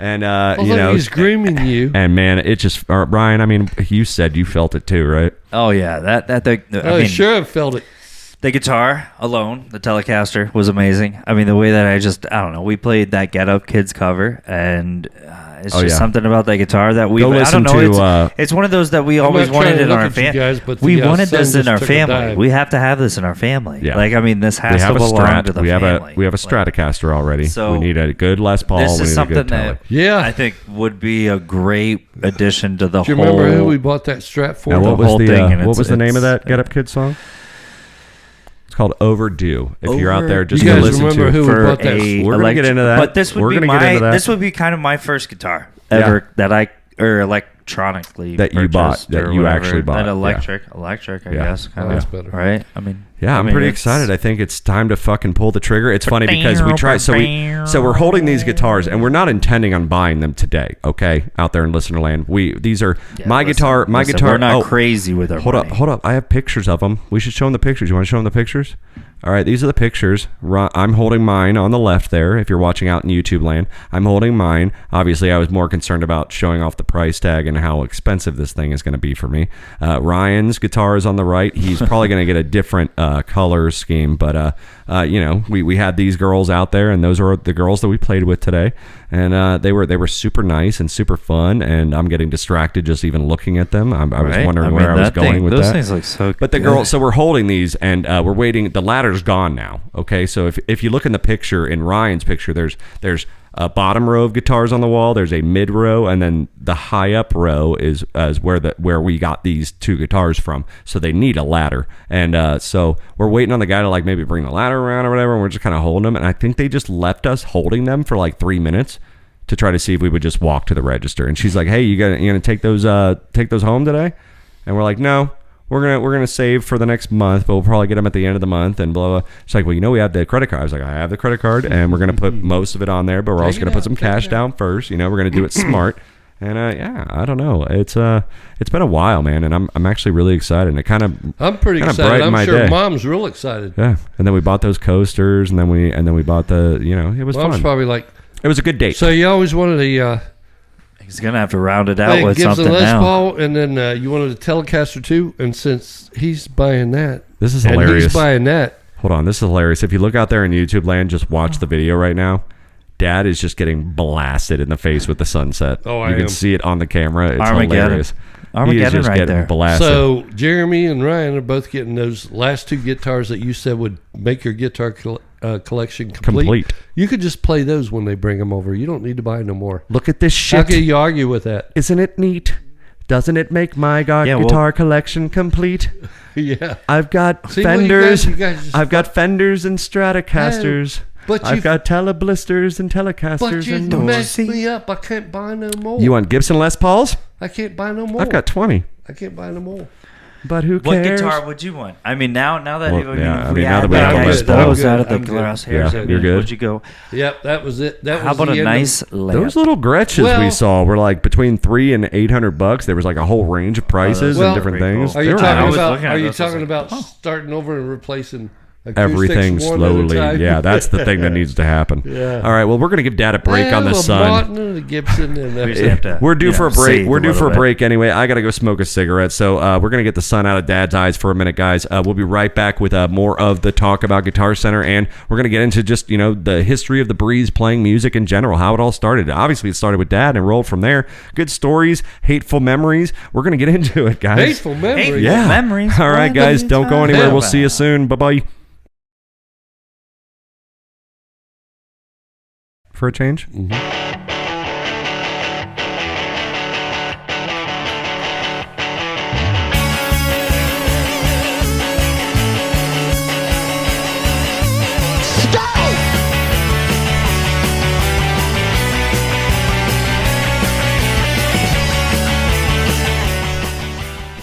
And he's grooming you. And man, it just Brian. I mean, you said you felt it too, right? Oh yeah, I sure have felt it. The guitar alone, the Telecaster, was amazing. I mean, the way that I don't know. We played that Get Up Kids cover, and it's just something about that guitar that we. I don't know. It's one of those that we always wanted in our family. We wanted this in our family. We have to have this in our family. Yeah. This has to belong to the family. We have a Stratocaster already. So we need a good Les Paul. This is something that I think would be a great addition to the whole. Do you remember who we bought that Strat for? What was the name of that Get Up Kids song? Called Overdue. If you're out there, just go listen to it. Who bought that? We're gonna get into that. But this would be kind of my first guitar ever that I electronically that you bought, that you actually bought. That electric, I guess. That's better, right? I'm pretty excited. I think it's time to fucking pull the trigger. It's funny because we try. So we're holding these guitars, and we're not intending on buying them today. Okay, out there in listener land, these are my guitar. My guitar. We're not crazy with our. Hold up. I have pictures of them. We should show them the pictures. You want to show them the pictures? All right, these are the pictures. I'm holding mine on the left there. If you're watching out in YouTube land, I'm holding mine. Obviously, I was more concerned about showing off the price tag and how expensive this thing is going to be for me. Ryan's guitar is on the right. He's probably going to get a different color scheme, but we had these girls out there, and those are the girls that we played with today, and they were super nice and super fun. And I'm getting distracted just even looking at them. I was wondering where I was going with that. Those things look so good. But the girl, so we're holding these, and we're waiting. The ladder's gone now. Okay, so if you look in the picture, in Ryan's picture, there's a bottom row of guitars on the wall. There's a mid row, and then the high up row is where we got these 2 guitars from. So they need a ladder, and so we're waiting on the guy to maybe bring the ladder around or whatever. And we're just kind of holding them, and I think they just left us holding them for 3 minutes to try to see if we would just walk to the register. And she's like, "Hey, you gonna take those home today?" And we're like, "No. We're gonna save for the next month, but we'll probably get them at the end of the month." And blah blah. She's like, "Well, we have the credit card." I was like, "I have the credit card, and we're gonna put most of it on there, but we're also gonna put some cash down first. We're gonna do it smart." And I don't know. It's been a while, man, and I'm actually really excited. And I'm pretty excited. I'm sure Mom's real excited. Yeah. And then we bought those coasters, and then we bought the it was Mom's fun. Probably like it was a good date. So you always wanted a. He's gonna have to round it out with something Les now. Paul, and then you wanted a Telecaster too, and since he's buying that, this is hilarious. He's buying that. Hold on, this is hilarious. If you look out there in YouTube land, just watch the video right now. Dad is just getting blasted in the face with the sunset. You can see it on the camera. It's hilarious. He is just getting blasted. So Jeremy and Ryan are both getting those last 2 guitars that you said would make your guitar collection complete. You could just play those when they bring them over. You don't need to buy no more. Look at this shit. How can you argue with that? Isn't it neat? Doesn't it make my guitar collection complete? Yeah. I've got Fenders. I've got Fenders and Stratocasters. I've got Teleblisters and Telecasters. But you messed me up. I can't buy no more. You want Gibson Les Pauls? I can't buy no more. I've got 20. I can't buy no more. But who cares? What guitar would you want? I mean, now that we have guys those out of the glass hairs, you're good. Would you go? Yep, that was it. How about a nice lamp? Those little Gretches we saw were like between $300 and $800. There was like a whole range of prices and different things. Are you talking about starting over and replacing everything slowly. Yeah, that's the thing that needs to happen. Yeah. All right. Well, we're gonna give Dad a break on the sun. Martin and the Gibson and we're due for a break. We're due for a break anyway. I gotta go smoke a cigarette. So we're gonna get the sun out of Dad's eyes for a minute, guys. We'll be right back with more of the talk about Guitar Center, and we're gonna get into just the history of the Breeze playing music in general, how it all started. Obviously, it started with Dad and rolled from there. Good stories, hateful memories. We're gonna get into it, guys. Hateful memories. Memories. All right, guys. Don't go anywhere. We'll see you soon. Bye bye. For a change?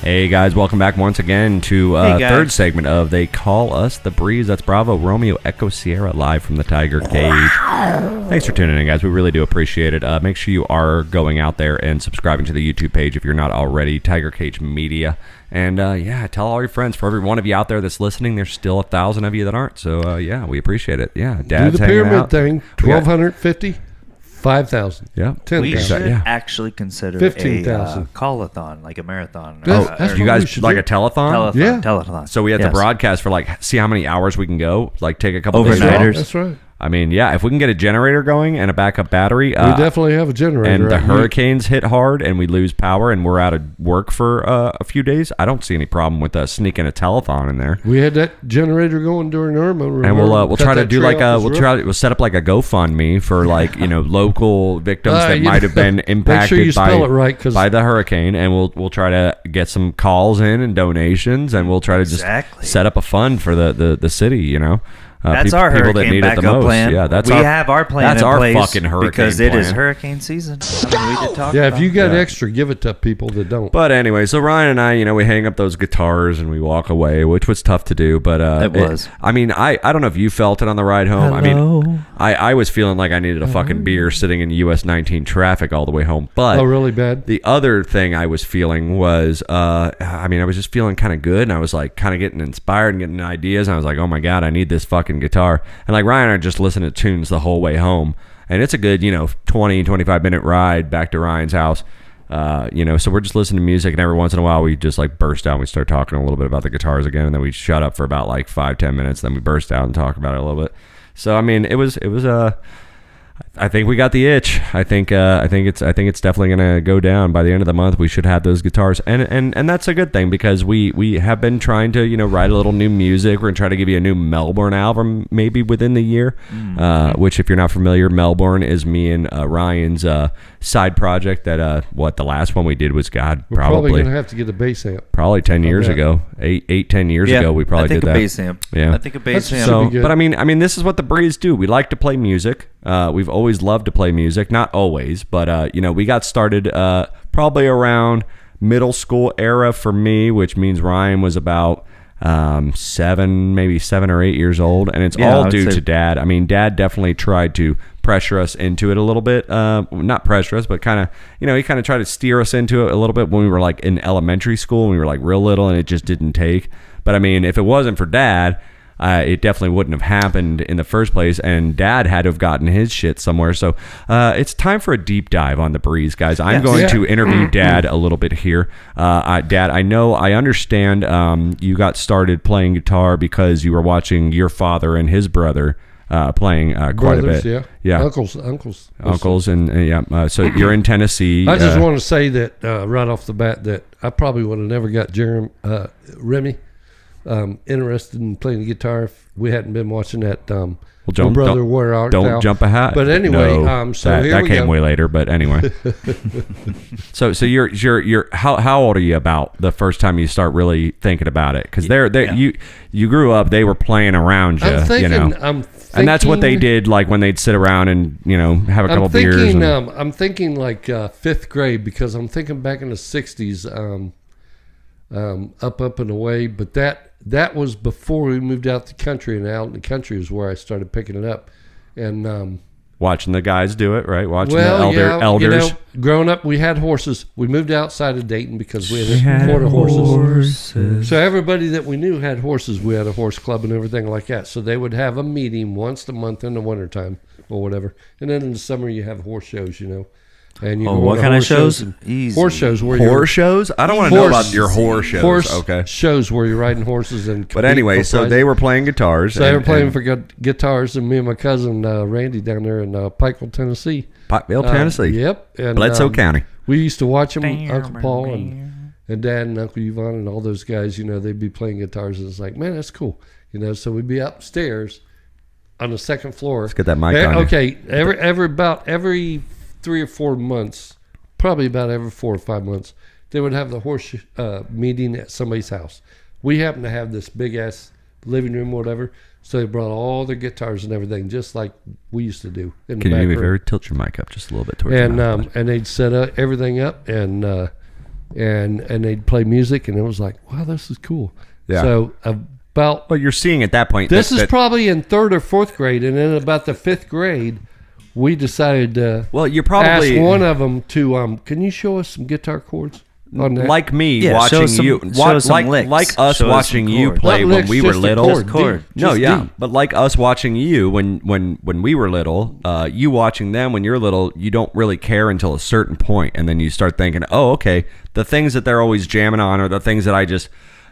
Hey guys, welcome back once again to third segment of They Call Us the Breeze. That's Bravo Romeo Echo Sierra live from the Tiger Cage. Thanks for tuning in, guys. We really do appreciate it. Make sure you are going out there and subscribing to the YouTube page if you're not already, Tiger Cage Media. And tell all your friends. For every one of you out there that's listening, there's still 1,000 of you that aren't. So we appreciate it. Yeah, Dad's do the pyramid thing. 1,250. 5,000. Yeah. 10,000. We should actually consider 15,000. a call-a-thon, like a marathon. You guys like a telethon? Telethon. So we have to broadcast for see how many hours we can go. Like take a couple overnighters. That's right. I mean, if we can get a generator going and a backup battery. We definitely have a generator. And the hurricanes hit hard and we lose power and we're out of work for a few days. I don't see any problem with sneaking a telethon in there. We had that generator going during Irma. And we'll try to do we'll set up like a GoFundMe for local victims that might have been impacted by the hurricane, and we'll try to get some calls in and donations, and we'll try to just set up a fund for the city, That's our hurricane backup plan. Yeah, we have our plan that's in our place fucking hurricane because plan. It is hurricane season. If you got extra, give it to people that don't. But anyway, so Ryan and I, we hang up those guitars and we walk away, which was tough to do. But it was. I mean, I don't know if you felt it on the ride home. Hello. I mean, I was feeling like I needed a fucking beer sitting in US 19 traffic all the way home. But really bad. The other thing I was feeling was, I was just feeling kind of good, and I was like kind of getting inspired and getting ideas. And I was like, oh my god, I need this fucking guitar. And like Ryan and I just listened to tunes the whole way home, and it's a good 20-25 minute ride back to Ryan's house. So we're just listening to music, and every once in a while we just burst out and we start talking a little bit about the guitars again, and then we shut up for about 5-10 minutes, then we burst out and talk about it a little bit. So I mean, it was I think we got the itch. I think it's definitely gonna go down by the end of the month. We should have those guitars, and that's a good thing, because we have been trying to write a little new music. We're gonna try to give you a new Melbourne album maybe within the year. Which, if you're not familiar, Melbourne is me and Ryan's side project. That the last one we did was we're probably gonna have to get a bass amp. Probably 10 years ago, 10 years ago, we probably did that. I think a bass amp. Yeah, I think a bass amp. So, but I mean, this is what the Breeze do. We like to play music. We've always loved to play music. Not always, but we got started probably around middle school era for me, which means Ryan was about 7 or 8 years old, and it's all due to Dad. I mean, Dad definitely tried to pressure us into it a little bit. Not pressure us, but kind of, he kind of tried to steer us into it a little bit when we were in elementary school, and we were real little, and it just didn't take. But I mean, if it wasn't for Dad, it definitely wouldn't have happened in the first place, and Dad had to have gotten his shit somewhere. So it's time for a deep dive on the Breeze, guys. I'm going to interview Dad a little bit here. Dad, I understand you got started playing guitar because you were watching your father and his brother playing quite a bit. Yeah. Uncles. And so you're in Tennessee. I just want to say that right off the bat that I probably would have never got Remy interested in playing the guitar if we hadn't been watching that Brother Where Art Thou. Don't jump ahead. But anyway, so here we go. That came way later, but anyway. so you're how old are you about the first time you start really thinking about it? Because you grew up, they were playing around you. I'm thinking, and that's what they did, when they'd sit around and have a couple beers. I'm thinking 5th grade, because I'm thinking back in the 60s, up and away, but that was before we moved out the country, and out in the country is where I started picking it up. And Watching the guys do it, right? Watching the elders. You know, growing up, we had horses. We moved outside of Dayton because we had quarter horses. So everybody that we knew had horses. We had a horse club and everything like that. So they would have a meeting once a month in the wintertime or whatever. And then in the summer, you have horse shows, you know. And you what kind of shows? Horse shows. Horse shows? I don't want to know about your horse shows. Horse shows where you're riding horses and. But anyway, so they were playing guitars. So they were playing for guitars, and me and my cousin Randy down there in Pikeville, Tennessee. Pikeville, Tennessee. Yep. And, Bledsoe County. We used to watch them, Uncle Paul and Dad and Uncle Yvonne and all those guys. You know, they'd be playing guitars, and it's like, man, that's cool. You know, so we'd be upstairs on the second floor. Let's get that mic on. Okay, every 3 or 4 months, probably about every 4 or 5 months, they would have the horse meeting at somebody's house. We happened to have this big ass living room, whatever. So they brought all their guitars and everything, just like we used to do in the back room. Tilt your mic up just a little bit towards your mouth. And they'd set everything up and they'd play music, and it was like, wow, this is cool. Yeah. So well, you're seeing at that point. This is probably in 3rd or 4th grade, and then about the 5th grade. We decided to you're probably ask one of them to can you show us some guitar chords on that? Like me watching you like us watching you play when we were little. But like us watching you when we were little, you watching them when you're little, you don't really care until a certain point, and then you start thinking, oh, okay, the things that they're always jamming on are the things that I just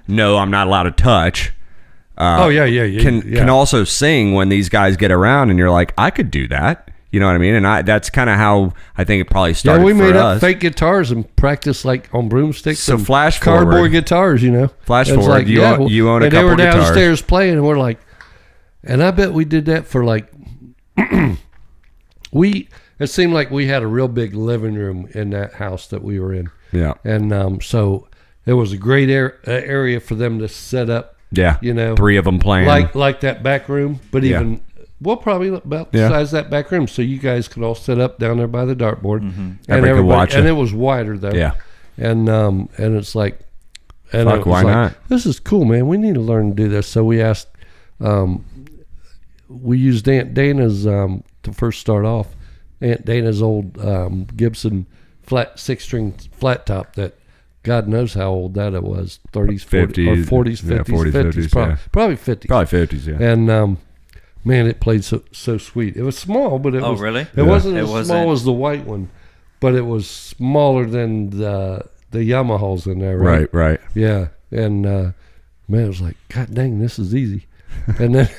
know I'm not allowed to touch. Can also sing when these guys get around, and you're like, I could do that. You know what I mean? And that's kind of how I think it probably started for us. Yeah, we made up fake guitars and practiced like on broomsticks. So and flash forward. Cardboard guitars, you know. Flash forward, like, you own a couple guitars. And they were downstairs playing, and we're like, and I bet we did that for like, it seemed like we had a real big living room in that house that we were in. Yeah. And so it was a great area for them to set up. Yeah. You know. 3 of them playing. Like that back room, but even... Well, probably about the size of that back room, so you guys could all sit up down there by the dartboard, and everybody could watch it. And it was wider though. Yeah, and it's like, and fuck, why not? This is cool, man. We need to learn to do this. So we asked, we used Aunt Dana's to first start off. Aunt Dana's old Gibson 6-string flat top that. God knows how old that it was. 30s, 40s, 50s, 50s, probably 50s. Probably 50s, yeah. And man, it played so sweet. It was small, but it was. Really? It wasn't as small as the white one, but it was smaller than the Yamahas in there. Right. Yeah, and man, it was like, God dang, this is easy. And then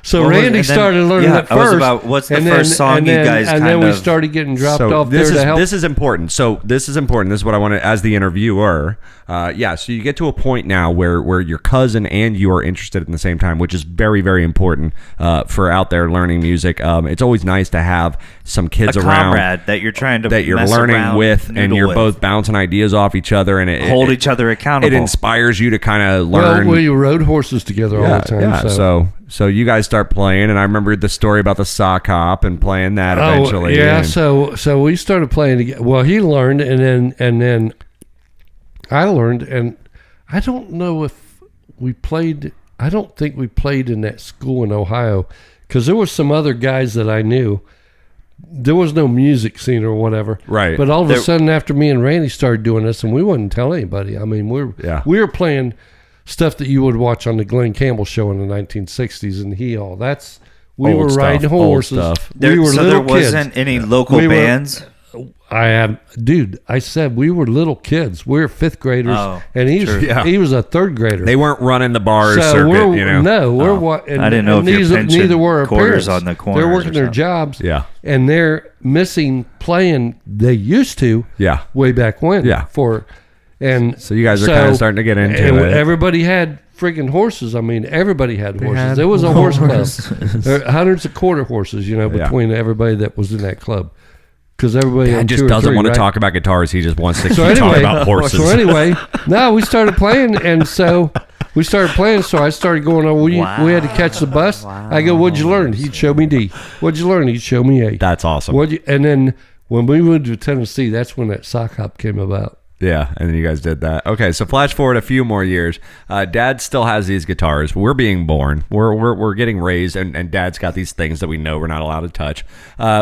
so Randy started learning it first. What's the first song you guys and then we started getting dropped off there to help. This is important. This is what I want to, as the interviewer. So you get to a point now where your cousin and you are interested at the same time, which is very, very important for out there learning music. It's always nice to have some kids a around comrade that you're trying to that you're learning with, and you're both bouncing ideas off each other, and hold each other accountable. It inspires you to kind of learn. Well, we rode horses together all the time. Yeah, so you guys start playing, and I remember the story about the sock hop and playing that eventually. Yeah, so we started playing together. Well, he learned, and then I learned, and I don't know if we played. I don't think we played in that school in Ohio, because there were some other guys that I knew. There was no music scene or whatever. Right. But all of a sudden, after me and Randy started doing this, and we wouldn't tell anybody. I mean, we were playing stuff that you would watch on the Glenn Campbell show in the 1960s, and we were riding horses. There wasn't any local bands. I said we were little kids. We were 5th graders, and he was a 3rd grader. They weren't running the bar circuit, you know. No, I didn't know if neither were our parents. On the corners. They're working their jobs, and they're missing playing. They used to, way back when, and so you guys are kind of starting to get into it. Everybody had friggin' horses. I mean, everybody had horses. There was a horse club. There were hundreds of quarter horses, between everybody that was in that club. Because everybody just doesn't want to talk about guitars. He just wants to talk about horses. So anyway, we started playing, and so we started playing. So I started going on. We had to catch the bus. I go, "What'd you learn?" He'd show me D. "What'd you learn?" He'd show me A. That's awesome. And then when we moved to Tennessee, that's when that sock hop came about. Yeah, and then you guys did that. Okay, so flash forward a few more years. Dad still has these guitars. We're being born. We're getting raised, and Dad's got these things that we know we're not allowed to touch.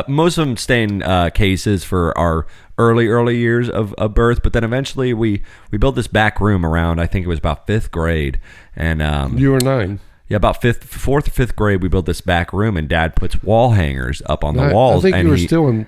Most of them stay in cases for our early years of birth, but then eventually we built this back room around, I think it was about 5th grade. And you were 9. Yeah, about 4th or 5th grade, we built this back room, and Dad puts wall hangers up on the walls. I think you were still in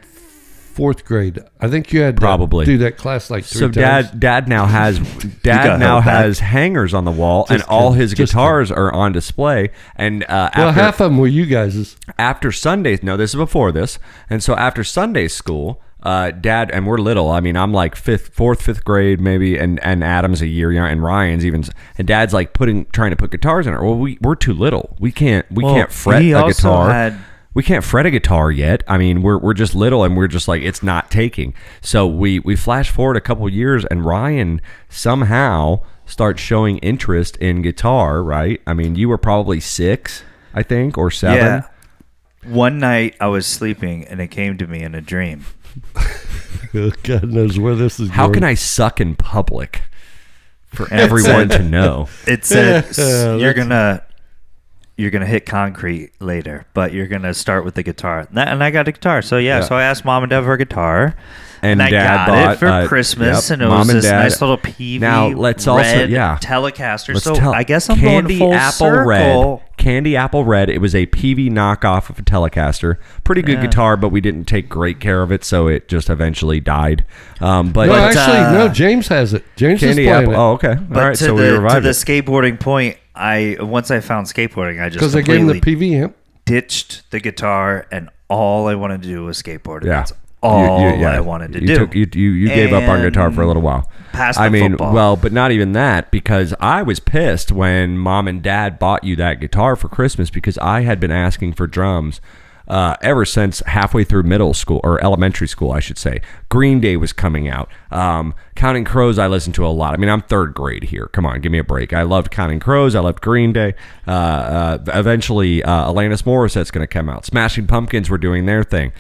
4th grade. I think you had to probably do that class like 3 times. So Dad now has hangers on the wall, and all his guitars are on display. And half of them were you guys's. After Sundays, no, this is before this, and so after Sunday school, Dad, and we're little. I mean, I'm like 4th, 5th grade maybe, and Adam's a year young, and Ryan's even. And Dad's like trying to put guitars in it. Well, we're too little. We can't fret a guitar. We can't fret a guitar yet. I mean, we're just little, and we're just like, it's not taking. So we flash forward a couple years, and Ryan somehow starts showing interest in guitar, right? I mean, you were probably 6, I think, or 7. Yeah. One night I was sleeping, and it came to me in a dream. God knows where this is going. How can I suck in public for everyone to know? It said, you're gonna hit concrete later, but you're gonna start with the guitar. And I got a guitar, so so I asked Mom and Dad for a guitar, and I got it for Christmas, and it was this nice little PV red Telecaster. I guess I'm going full circle. Candy Apple Red. It was a PV knockoff of a Telecaster. Pretty good guitar, but we didn't take great care of it, so it just eventually died. No, James has it. James is playing it. Oh, okay. But all right, so we revived it. To the skateboarding point, once I found skateboarding, I just because they gave him the PV amp, ditched the guitar, and all I wanted to do was skateboard. Yeah. That's all I wanted to do. You gave up on guitar for a little while. Football. Well, but not even that, because I was pissed when Mom and Dad bought you that guitar for Christmas, because I had been asking for drums ever since halfway through middle school, or elementary school, I should say. Green Day was coming out. Counting Crows, I listened to a lot. I mean, I'm 3rd grade here. Come on, give me a break. I loved Counting Crows. I loved Green Day. Eventually, Alanis Morissette's going to come out. Smashing Pumpkins were doing their thing.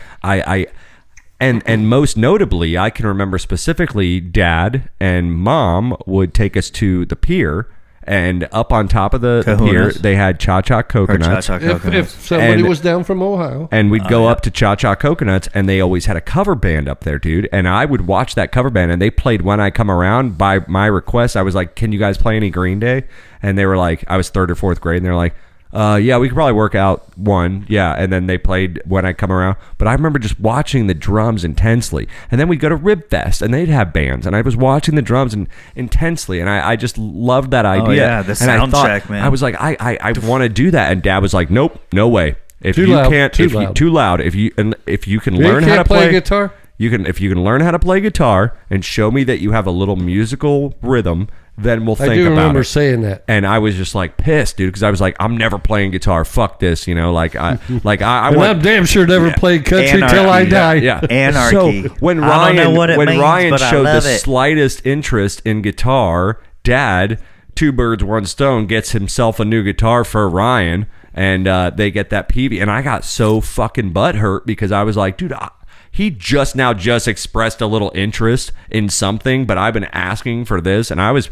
And most notably, I can remember specifically, Dad and Mom would take us to the pier, and up on top of the pier, they had Cha-Cha Coconuts. If somebody was down from Ohio. And we'd go up to Cha-Cha Coconuts, and they always had a cover band up there, dude. And I would watch that cover band, and they played When I Come Around. By my request, I was like, can you guys play any Green Day? And they were like, I was 3rd or 4th grade, and they're like, yeah, we could probably work out one. Yeah, and then they played When I Come Around. But I remember just watching the drums intensely. And then we'd go to Rib Fest, and they'd have bands. And I was watching the drums intensely, and I just loved that idea. Oh, yeah, the sound check, man. I was like, I want to do that. And Dad was like, nope, no way. Too loud. If you can learn how to play guitar, if you can learn how to play guitar and show me that you have a little musical rhythm, then we'll think about it. I do remember saying that. And I was just like pissed, dude, because I was like, I'm never playing guitar. Fuck this, you know. I'm damn sure never played country till I die. Yeah. Anarchy. So when Ryan showed the slightest interest in guitar, Dad, 2 birds, 1 stone, gets himself a new guitar for Ryan, and they get that PV. And I got so fucking butthurt because I was like, dude, he just expressed a little interest in something, but I've been asking for this, and I was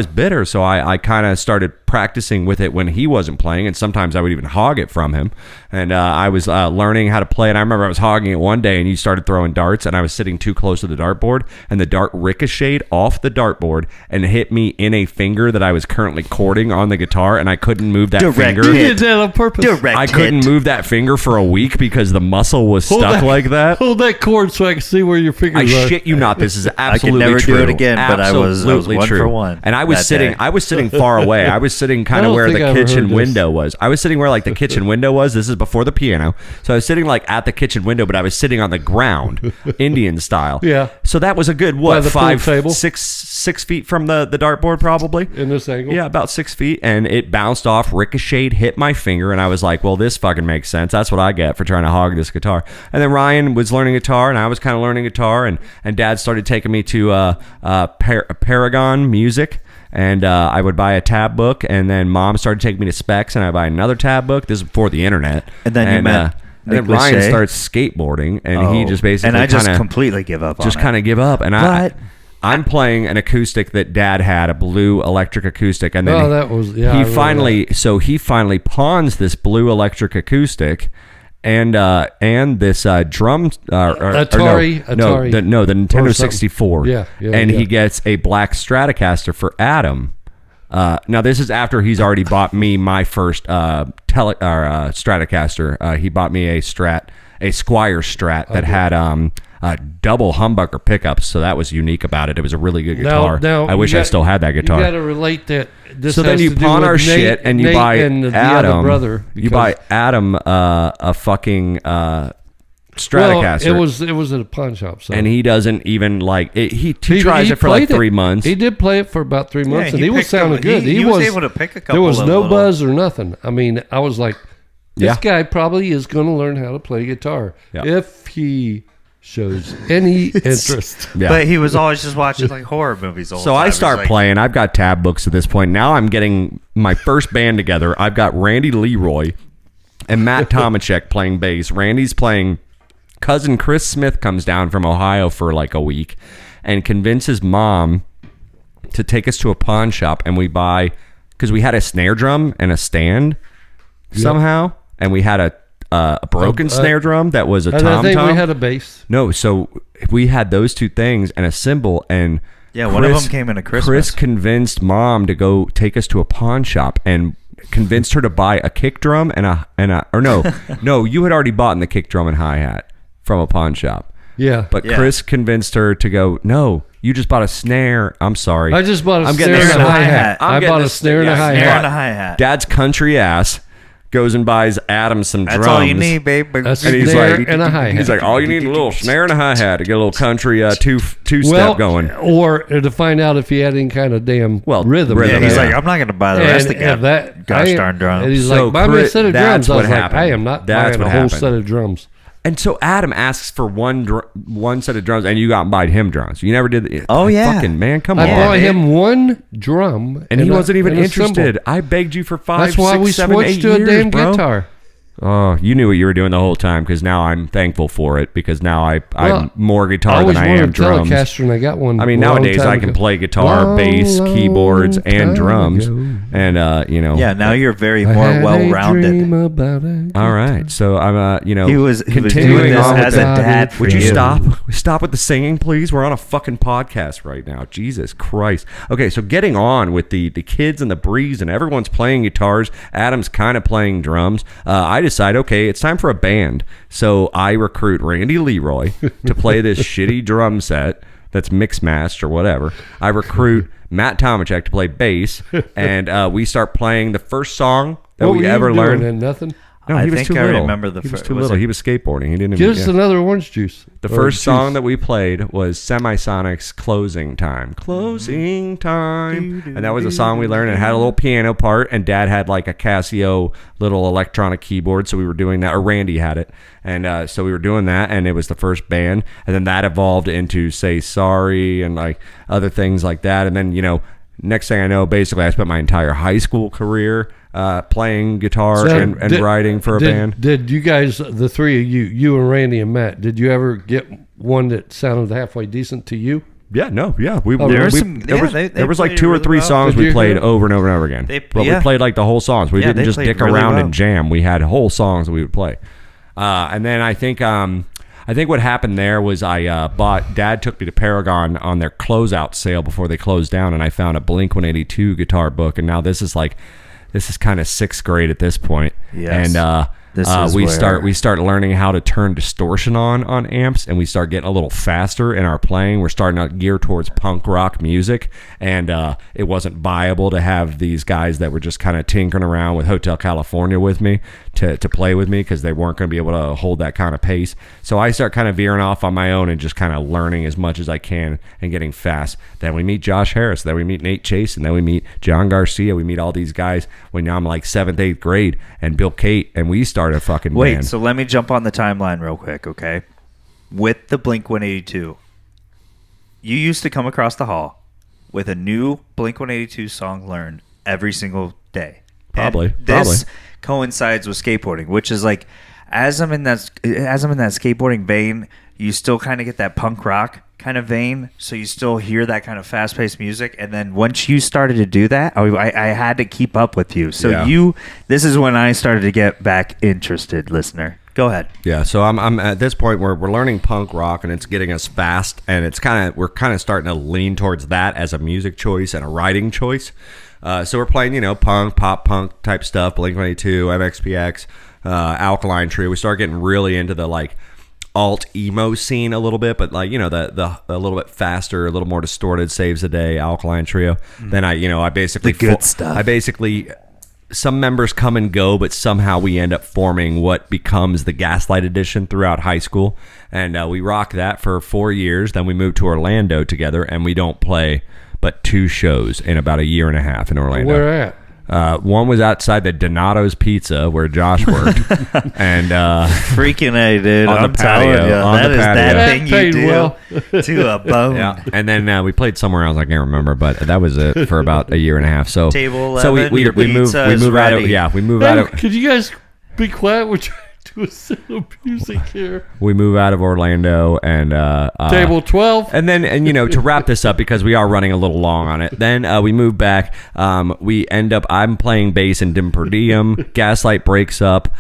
bitter. So I kind of started practicing with it when he wasn't playing, and sometimes I would even hog it from him. And I was learning how to play it. I remember I was hogging it one day, and you started throwing darts, and I was sitting too close to the dartboard, and the dart ricocheted off the dartboard and hit me in a finger that I was currently chording on the guitar, and I couldn't move that finger. You did that on purpose. I couldn't move that finger for a week because the muscle was stuck like that. Hold that cord so I can see where your fingers are. I shit you not. This is absolutely true. I could never do it again, but I was 1 for 1. And I was sitting far away. I was sitting kind of where the kitchen window was. I was sitting where like the kitchen window was. This is before the piano. So I was sitting like at the kitchen window, but I was sitting on the ground, Indian style. Yeah. So that was a good, 6 feet from the dartboard probably. In this angle? Yeah, about 6 feet. And it bounced off, ricocheted, hit my finger. And I was like, well, this fucking makes sense. That's what I get for trying to hog this guitar. And then Ryan was learning guitar, and I was kind of learning guitar. And Dad started taking me to Paragon Music. And I would buy a tab book, and then Mom started taking me to Specs, and I buy another tab book. This is before the internet. And then you met and then Ryan starts skateboarding, and he just basically and I just completely give up. Just kind of give up, and I'm playing an acoustic that Dad had, a blue electric acoustic, and then he finally pawns this blue electric acoustic, and this drum Atari, the Nintendo 64, and he gets a black Stratocaster for Adam. Now this is after he's already bought me my first Stratocaster. He bought me a Squier Strat that had double humbucker pickups, so that was unique about it. It was a really good guitar. Now I wish I still had that guitar. You got to relate that. This so then you pawn our shit and you buy Adam. Brother, you buy Adam a fucking Stratocaster. Well, it was at a pawn shop, so. And he doesn't even like it. He tries it for like 3 months. He did play it for about 3 months, and he was sounding good. He was able to pick a couple. There was no buzz or nothing. I mean, I was like, this guy probably is going to learn how to play guitar if he shows any interest. But he was always just watching like horror movies all the time. So I start playing. I've got tab books at this point. Now I'm getting my first band together. I've got Randy Leroy and Matt Tomachek playing bass. Randy's playing. Cousin Chris Smith comes down from Ohio for like a week and convinces Mom to take us to a pawn shop, and we buy, because we had a snare drum and a stand somehow, and we had a broken snare drum that was a tom-tom. I think we had a bass. No, so we had those two things and a cymbal, and one of them came in a Christmas. Chris convinced Mom to go take us to a pawn shop and convinced her to buy a kick drum and no, you had already bought the kick drum and hi-hat from a pawn shop. Yeah. But Chris convinced her to go, no, you just bought a snare. I'm sorry. I just bought a snare and a hi-hat. I bought a snare and a hi-hat. Dad's country ass goes and buys Adam some drums. That's all you need, babe. A snare and a hi-hat. He's like, all you need is a little snare and a hi-hat to get a little country two-step going. Or to find out if he had any kind of damn rhythm. Yeah, he's like, I'm not going to buy the rest of that gosh darn drums. And he's like, buy me a set of drums. I was like, I am not buying a whole set of drums. And so Adam asks for one set of drums, and you got and bought him drums. You never did. Oh yeah, fucking man, come on! I bought him one drum, and he wasn't even interested. I begged you for 5, That's why 6, we 7, 8 switched to a damn guitar. Oh, you knew what you were doing the whole time, because now I'm thankful for it, because now I'm more guitar than I am drums. Telecaster, and I got one. I mean, nowadays I can play guitar, bass, keyboards, and drums, and Yeah, now you're very more well-rounded. All right, so I'm he was continuing doing this on as a dad. Would you stop with the singing, please? We're on a fucking podcast right now. Jesus Christ. Okay, so getting on with the kids and the breeze, and everyone's playing guitars. Adam's kind of playing drums. I decide, okay, it's time for a band. So I recruit Randy Leroy to play this shitty drum set that's mix matched or whatever. I recruit Matt Tomachek to play bass, and we start playing the first song that we ever learned. And nothing. No, I he was think too I little. remember He was too little. He was skateboarding. He didn't. Give us another orange juice. The first song that we played was Semisonic's "Closing Time." Closing time, and that was a song we learned. It had a little piano part, and Dad had like a Casio little electronic keyboard, so we were doing that. Or Randy had it, and so we were doing that, and it was the first band. And then that evolved into "Say Sorry" and like other things like that. And then next thing I know, basically I spent my entire high school career playing guitar and writing for a band. Did you guys, the three of you and Randy and Matt, did you ever get one that sounded halfway decent to you? Yeah, no, yeah. There was like 2 or 3 songs we played over and over and over again. We played like the whole songs. We didn't just dick around and jam. We had whole songs that we would play. And then I think what happened there was Dad took me to Paragon on their closeout sale before they closed down, and I found a Blink-182 guitar book, and now this is kind of 6th grade at this point. Yes. And we start learning how to turn distortion on amps, and we start getting a little faster in our playing. We're starting to gear towards punk rock music, and it wasn't viable to have these guys that were just kind of tinkering around with Hotel California with me to play with me, because they weren't going to be able to hold that kind of pace. So I start kind of veering off on my own and just kind of learning as much as I can and getting fast. Then we meet Josh Harris, then we meet Nate Chase, and then we meet John Garcia. We meet all these guys when I'm like 7th, 8th grade, and Bill Cate, and we start a fucking band. So let me jump on the timeline real quick, okay? With the Blink-182, you used to come across the hall with a new Blink-182 song learned every single day. Probably. This coincides with skateboarding, which is like, as I'm in that skateboarding vein, you still kind of get that punk rock kind of vein, so you still hear that kind of fast-paced music. And then once you started to do that, I had to keep up with you. So this is when I started to get back interested, listener. Go ahead. Yeah, so I'm at this point where we're learning punk rock, and it's getting us fast, and we're kind of starting to lean towards that as a music choice and a writing choice. So we're playing, punk, pop punk type stuff, Blink-182, MXPX, Alkaline Trio. We start getting really into the like alt emo scene a little bit, but like the a little bit faster, a little more distorted, Saves the Day, Alkaline Trio. Then I basically the good stuff. Some members come and go, but somehow we end up forming what becomes the Gaslight Edition throughout high school, and we rock that for 4 years. Then we moved to Orlando together, and we don't play but 2 shows in about a year and a half in Orlando. Where at? One was outside the Donato's Pizza where Josh worked, and freaking A, dude! On I'm the patio, telling you, on that the is patio. that thing you do Well. to a bone. Yeah, and then we played somewhere else. I can't remember, but that was it for about a year and a half. So Table 11, so we move out of we move out of. Could you guys be quiet? We're trying to do a solo music here. We move out of Orlando and Table 12. and then to wrap this up because we are running a little long on it. Then we move back. We end up. I'm playing bass in Dim Per Diem. Gaslight breaks up.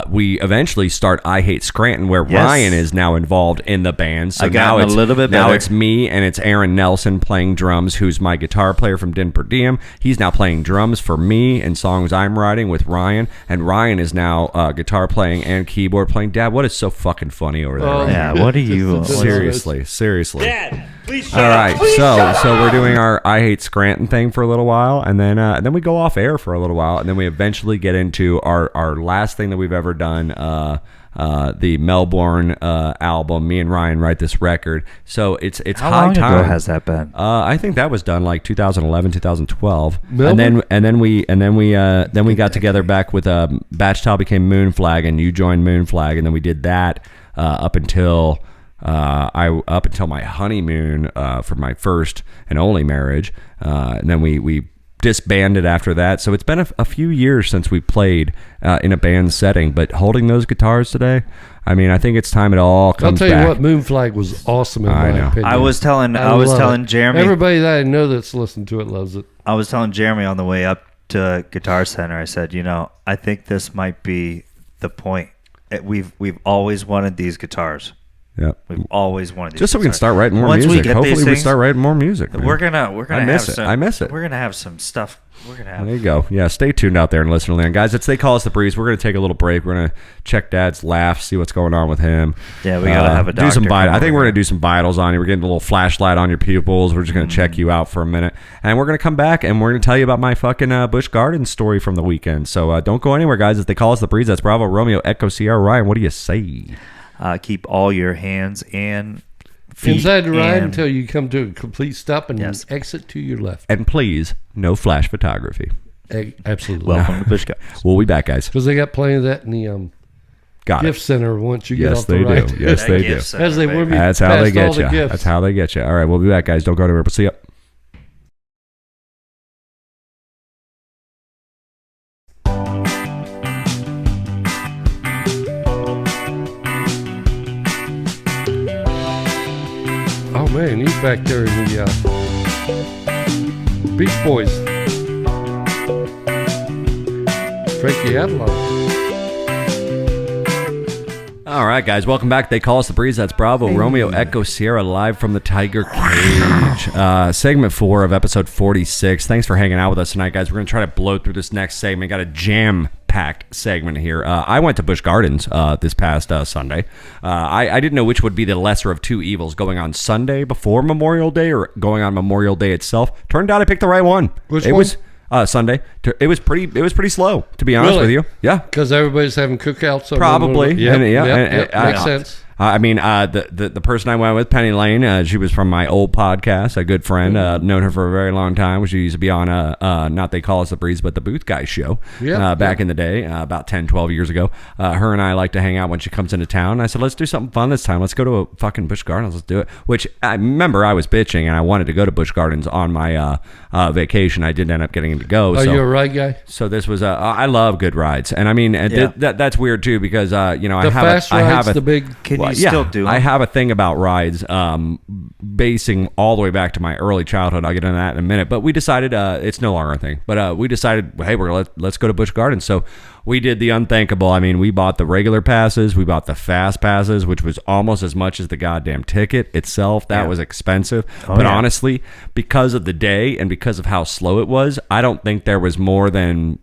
We eventually start I Hate Scranton, where Ryan is now involved in the band. So I got now a little bit better. Now it's me and it's Aaron Nelson playing drums, who's my guitar player from Dim Per Diem. He's now playing drums for me and songs I'm writing with Ryan, and Ryan is now guitar playing and keyboard playing. Dad, what is so fucking funny over there? Oh, right now? Yeah, what are you? Seriously. Dad, please All right, so we're doing our I Hate Scranton thing for a little while, and then we go off air for a little while, and then we eventually get into our last thing that we've ever done, the Melbourne album. Me and Ryan write this record, so it's How high long time. ago has that been? I think that was done like 2011, 2012, Melbourne? and then we got together back with Batch Tile became Moonflag, and you joined Moonflag, and then we did that up until my honeymoon for my first and only marriage, and then we disbanded after that. So it's been a few years since we played in a band setting, but holding those guitars today, I mean, I think it's time it all comes back. I'll tell you what, Moonflag was awesome in my opinion. I was telling Jeremy. Everybody that I know that's listened to it loves it. I was telling Jeremy on the way up to Guitar Center. I said, I think this might be the point. We've always wanted these guitars. Yeah, we've always wanted these. Just so we can guitars. start writing more Once music. We get Hopefully, these we things, start writing more music. Man. We're gonna. I miss it. I miss it. We're gonna have some stuff. We're gonna have. There you go. Yeah, stay tuned out there and listen to Land, guys. They call us the Breeze. We're gonna take a little break. We're gonna check Dad's laugh, see what's going on with him. Yeah, we gotta have a doctor. Do some vitals. I think we're gonna do some vitals on you. We're getting a little flashlight on your pupils. We're just gonna check you out for a minute, and we're gonna come back and we're gonna tell you about my fucking Busch Gardens story from the weekend. So don't go anywhere, guys. If they call us the Breeze, that's Bravo Romeo Echo Sierra Ryan. What do you say? Keep all your hands and feet inside the ride until you come to a complete stop and exit to your left. And please, no flash photography. Absolutely. Welcome to Busch Gardens. We'll be back, guys. Because they got plenty of that in the gift center once you get off the ride. Yes, they do. As they warm you That's how they get you. Gifts. That's how they get you. All right, we'll be back, guys. Don't go anywhere. We'll see you. Oh man, he's back there in the Beach Boys. Frankie Avalon. All right, guys, welcome back. They call us the Breeze. That's Bravo Romeo Echo Sierra live from the Tiger Cage. Segment 4 of episode 46. Thanks for hanging out with us tonight, guys. We're going to try to blow through this next segment. Got a jam-packed segment here. I went to Busch Gardens this past Sunday. I didn't know which would be the lesser of two evils, going on Sunday before Memorial Day or going on Memorial Day itself. Turned out I picked the right one. Which one? Was Sunday. It was pretty slow, to be honest with you. Yeah, because everybody's having cookouts. Probably. Makes sense. I mean, the person I went with, Penny Lane, she was from my old podcast, a good friend, known her for a very long time. She used to be on, not They Call Us the Breeze, but the Booth Guys show back in the day, about 10, 12 years ago. Her and I like to hang out when she comes into town. I said, let's do something fun this time. Let's go to a fucking Busch Gardens. Let's do it. Which I remember I was bitching, and I wanted to go to Busch Gardens on my vacation. I didn't end up getting to go. Are you a ride guy? So this was, I love good rides. And I mean, that's weird too, because, I have a the big... you still do them? I have a thing about rides, basing all the way back to my early childhood. I'll get into that in a minute. But we decided it's no longer a thing. But we decided, hey, let's go to Busch Gardens. So we did the unthinkable. I mean, we bought the regular passes, we bought the fast passes, which was almost as much as the goddamn ticket itself. That was expensive. But honestly, because of the day and because of how slow it was, I don't think there was more than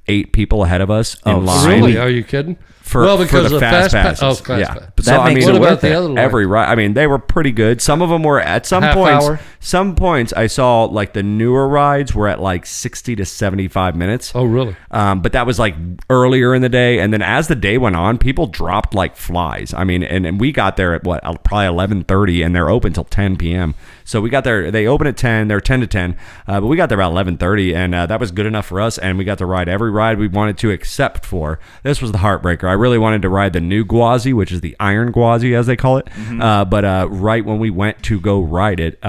8 people ahead of us in line. Really? Are you kidding? Because the fast passes. So I mean, what about the other every ride? I mean, they were pretty good. Some of them were at some points. Some points I saw like the newer rides were at like 60 to 75 minutes. Oh, really? But that was like earlier in the day, and then as the day went on, people dropped like flies. I mean, and we got there at probably 11:30, and they're open till 10 p.m. So we got there. They open at 10. They're 10 to 10, but we got there about 11:30, and that was good enough for us. And we got to ride every ride we wanted to, except for this was the heartbreaker. I really wanted to ride the new Gwazi, which is the Iron Gwazi as they call it. Mm-hmm. But right when we went to go ride it,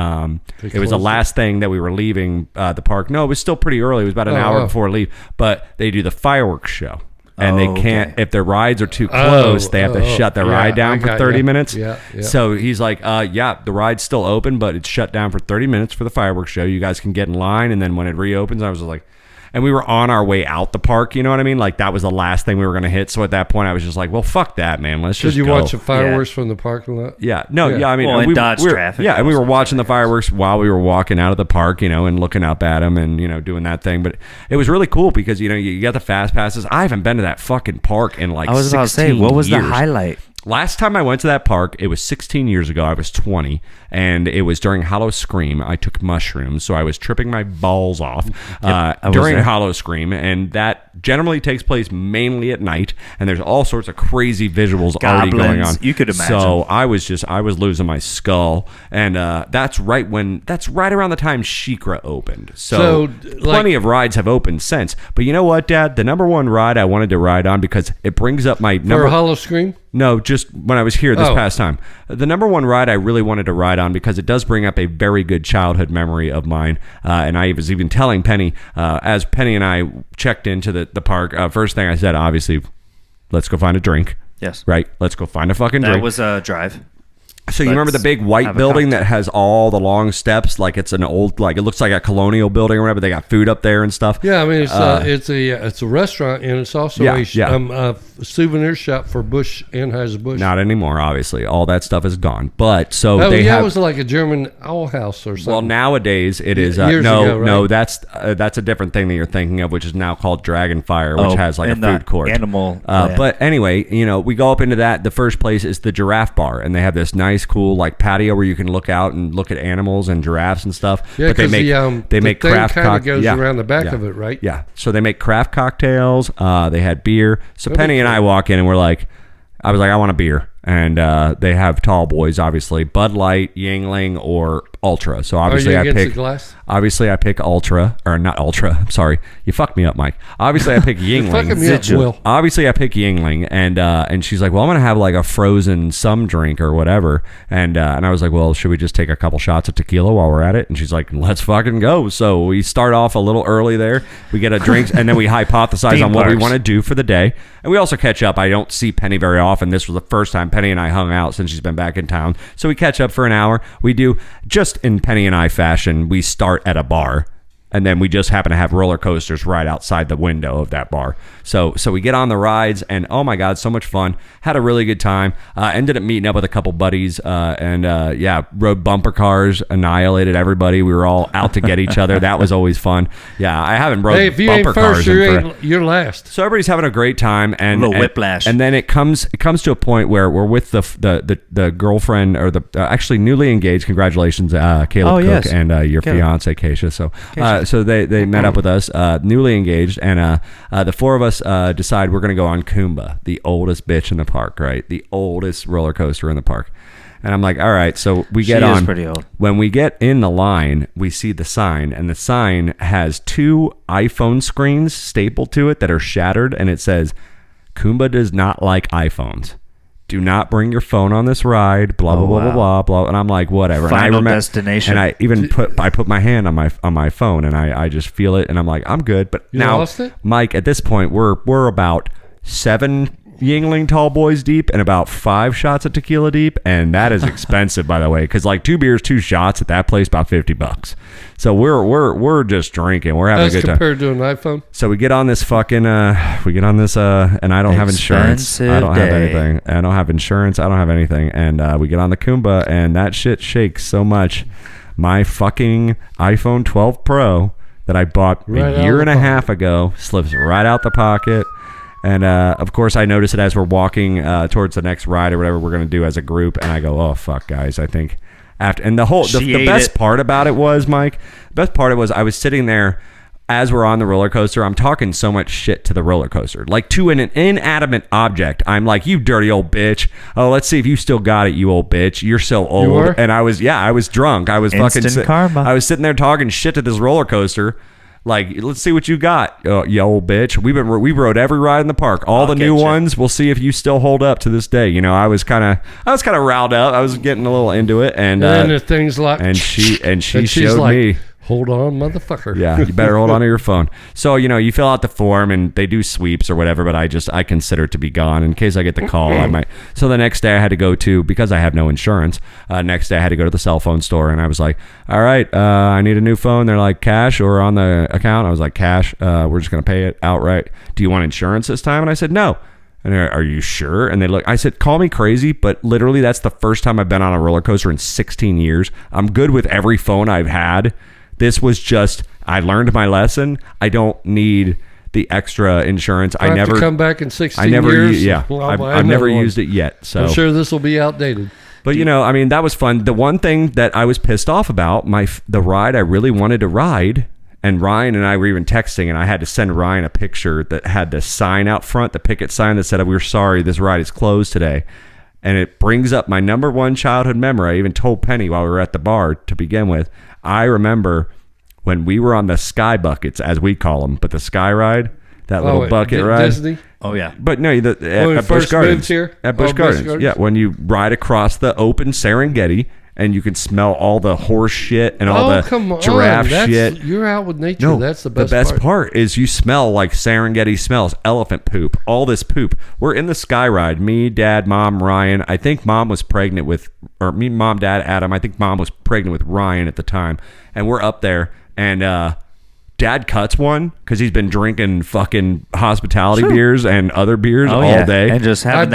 it was the last thing that we were leaving the park. No, it was still pretty early. It was about an hour before leave. But they do the fireworks show. And they can't, if their rides are too close, they have to shut their ride down for 30 minutes. Yeah. So he's like, the ride's still open, but it's shut down for 30 minutes for the fireworks show. You guys can get in line. And then when it reopens, I was like, and we were on our way out the park, you know what I mean? Like, that was the last thing we were going to hit. So at that point, I was just like, well, fuck that, man. Let's just go. Did you watch the fireworks from the parking lot? Yeah. No, I mean, in Dodge traffic. Yeah, and we were watching the fireworks while we were walking out of the park, you know, and looking up at them and, you know, doing that thing. But it was really cool because, you know, you got the fast passes. I haven't been to that fucking park in like 16 years. I was about to say, what was the highlight? Last time I went to that park, it was 16 years ago. I was 20, and it was during Hollow Scream. I took mushrooms, so I was tripping my balls off during Hollow Scream, and that generally takes place mainly at night, and there's all sorts of crazy visuals already going on. You could imagine. So I was losing my skull, and that's right around the time SheiKra opened. So plenty of rides have opened since. But you know what, Dad? The number one ride I wanted to ride on because it brings up my number. For Hollow Scream? No, just when I was here this past time. The number one ride I really wanted to ride on because it does bring up a very good childhood memory of mine. And I was even telling Penny, as Penny and I checked into the park, first thing I said, obviously, let's go find a drink. Yes. Right? Let's go find a fucking drink. That was a drive. So you remember the big white building that has all the long steps, like it's an old, like it looks like a colonial building or whatever. They got food up there and stuff. Yeah, I mean it's a restaurant and it's also a souvenir shop for Busch, Anheuser-Busch. Not anymore, obviously. All that stuff is gone. But so it was like a German owl house or something. Well, nowadays it is. No, that's a different thing that you're thinking of, which is now called Dragonfire, which has like a food court. Animal. But anyway, you know, we go up into that. The first place is the Giraffe Bar, and they have this nice, cool like patio where you can look out and look at animals and giraffes and stuff. Yeah, because they make craft cocktails. Goes around the back of it, right? Yeah. So they make craft cocktails. They had beer. So Penny and I walk in and I was like, I want a beer. And they have tall boys, obviously, Bud Light, Yingling, or Ultra. So obviously I pick Ultra, or not Ultra. I'm sorry, you fucked me up, Mike. Obviously I pick Yingling. Obviously I pick Yingling, and she's like, well, I'm gonna have like a frozen some drink or whatever. And I was like, well, should we just take a couple shots of tequila while we're at it? And she's like, let's fucking go. So we start off a little early there. We get a drink, and then we hypothesize on what we want to do for the day, and we also catch up. I don't see Penny very often. This was the first time Penny and I hung out since she's been back in town. So we catch up for an hour. We do, just in Penny and I fashion, we start at a bar, and then we just happen to have roller coasters right outside the window of that bar. So we get on the rides, and oh my God, so much fun. Had a really good time. Ended up meeting up with a couple buddies, and rode bumper cars, annihilated everybody. We were all out to get each other. That was always fun. Yeah, I haven't rode if you bumper ain't first, cars. You're last. So everybody's having a great time, and a little whiplash. And then it comes to a point where we're with the girlfriend, or the actually newly engaged. Congratulations, Caleb Cook, and your fiance Keisha. So they met up with us, newly engaged, and the four of us decide we're going to go on Kumba, the oldest bitch in the park, right? The oldest roller coaster in the park. And I'm like, all right, so we get on. She is pretty old. When we get in the line, we see the sign, and the sign has 2 iPhone screens stapled to it that are shattered, and it says, Kumba does not like iPhones. Do not bring your phone on this ride, blah, blah, blah, blah, blah. And I'm like, whatever. Final destination. And I even put my hand on my phone, and I just feel it, and I'm like, I'm good. But you now, lost it? Mike, at this point, we're about 7 Yingling Tall Boys deep and about 5 shots of tequila deep, and that is expensive, by the way, because like 2 beers, 2 shots at that place about $50. So we're just drinking. We're having a good time. As compared to an iPhone. So we get on this fucking and I don't have insurance. I don't have anything. I don't have insurance. I don't have anything. And we get on the Kumba, and that shit shakes so much. My fucking iPhone 12 Pro that I bought a year and a half ago slips right out the pocket. And of course, I notice it as we're walking towards the next ride or whatever we're gonna do as a group. And I go, "Oh fuck, guys! I think." And the best part about it was, Mike, the best part of it was I was sitting there as we're on the roller coaster. I'm talking so much shit to the roller coaster, like to an inanimate object. I'm like, "You dirty old bitch. Oh, let's see if you still got it, you old bitch. You're so old." You were? And I was drunk. I was Instant karma. I was sitting there talking shit to this roller coaster. Like, let's see what you got, you old bitch. We rode every ride in the park, all the new ones. We'll see if you still hold up to this day. You know, I was kind of riled up. I was getting a little into it, and the things like, and she showed like, me. Hold on, motherfucker. Yeah, you better hold on to your phone. So, you know, you fill out the form and they do sweeps or whatever, but I consider it to be gone in case I get the call. I might. So the next day I had to go to, because I have no insurance, next day I had to go to the cell phone store, and I was like, all right, I need a new phone. They're like, cash or on the account? I was like, cash. We're just going to pay it outright. Do you want insurance this time? And I said, no. And they're, are you sure? And they look, I said, call me crazy, but literally that's the first time I've been on a roller coaster in 16 years. I'm good with every phone I've had. This was just, I learned my lesson. I don't need the extra insurance. I never to come back in 16 years. I've never used it yet. So I'm sure this will be outdated. But you know, I mean, that was fun. The one thing that I was pissed off about, the ride I really wanted to ride, and Ryan and I were even texting, and I had to send Ryan a picture that had the sign out front, the picket sign that said, "We're sorry, this ride is closed today." And it brings up my number one childhood memory. I even told Penny while we were at the bar to begin with. I remember when we were on the sky buckets, as we call them, but the sky ride, that little bucket ride. Disney? Oh, yeah. But no, at Busch Gardens. At Busch Gardens. Yeah, when you ride across the open Serengeti and you can smell all the horse shit and all the giraffe shit. You're out with nature. No, that's the best part. The best part is you smell like Serengeti smells, elephant poop, all this poop. We're in the sky ride. Me, Dad, Mom, Ryan. I think Mom was pregnant with, or me, Mom, Dad, Adam. I think Mom was pregnant with Ryan at the time. And we're up there, and Dad cuts one because he's been drinking fucking hospitality beers and other beers all day. And just having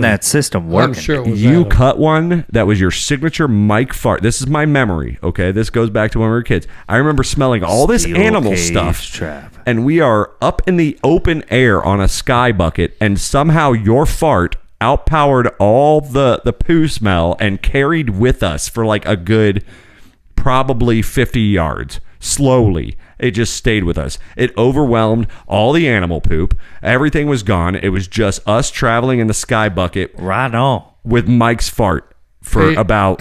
that system working. I'm sure it was you cut one that was your signature Mike fart. This is my memory, okay? This goes back to when we were kids. I remember smelling all this animal stuff. Trap. And we are up in the open air on a sky bucket, and somehow your fart outpowered all the poo smell and carried with us for like a good probably 50 yards. Slowly. It just stayed with us. It overwhelmed all the animal poop. Everything was gone. It was just us traveling in the sky bucket. Right on. With Mike's fart for about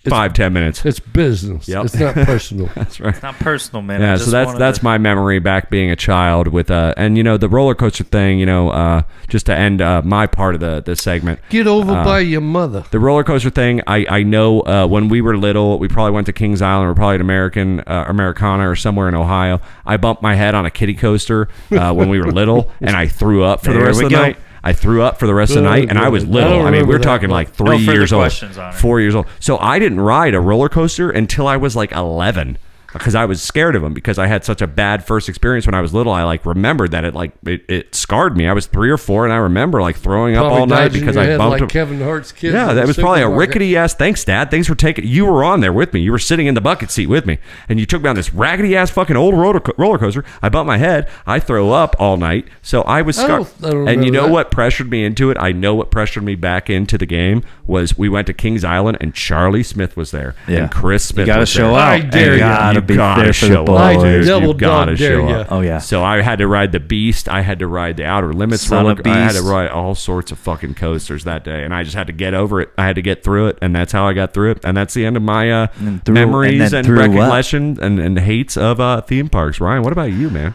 5-10 minutes. It's business. Yep. It's not personal. That's right. It's not personal, man. Yeah, so that's my memory back being a child with and you know, the roller coaster thing, you know, just to end my part of the segment. Get over by your mother. The roller coaster thing, I know when we were little, we probably went to Kings Island or probably at Americana or somewhere in Ohio. I bumped my head on a kiddie coaster when we were little, and I threw up for the rest of the night. I threw up for the rest of the night, and I was little. I mean, we're talking like 3 years old, 4 years old. So I didn't ride a roller coaster until I was like 11. Because I was scared of them because I had such a bad first experience when I was little. I like remembered that it scarred me. I was 3 or 4 and I remember like throwing up all night because I bumped like Kevin Hart's kids. Yeah, that was probably a rickety ass. Thanks, Dad. Thanks for taking. You were on there with me. You were sitting in the bucket seat with me, and you took me on this raggedy ass fucking old roller coaster. I bumped my head. I throw up all night, so I was scarred. And you know what pressured me into it? I know what pressured me back into the game was we went to Kings Island and Charlie Smith was there and Chris Smith. You gotta was show there. up. I dare you. Gotta be there for the boys. Double you gotta show up. Oh yeah. So I had to ride the Beast. I had to ride the Outer Limits roller. I had to ride all sorts of fucking coasters that day, and I just had to get over it. I had to get through it, and that's how I got through it. And that's the end of my memories and recollection and hates of theme parks. Ryan, what about you, man?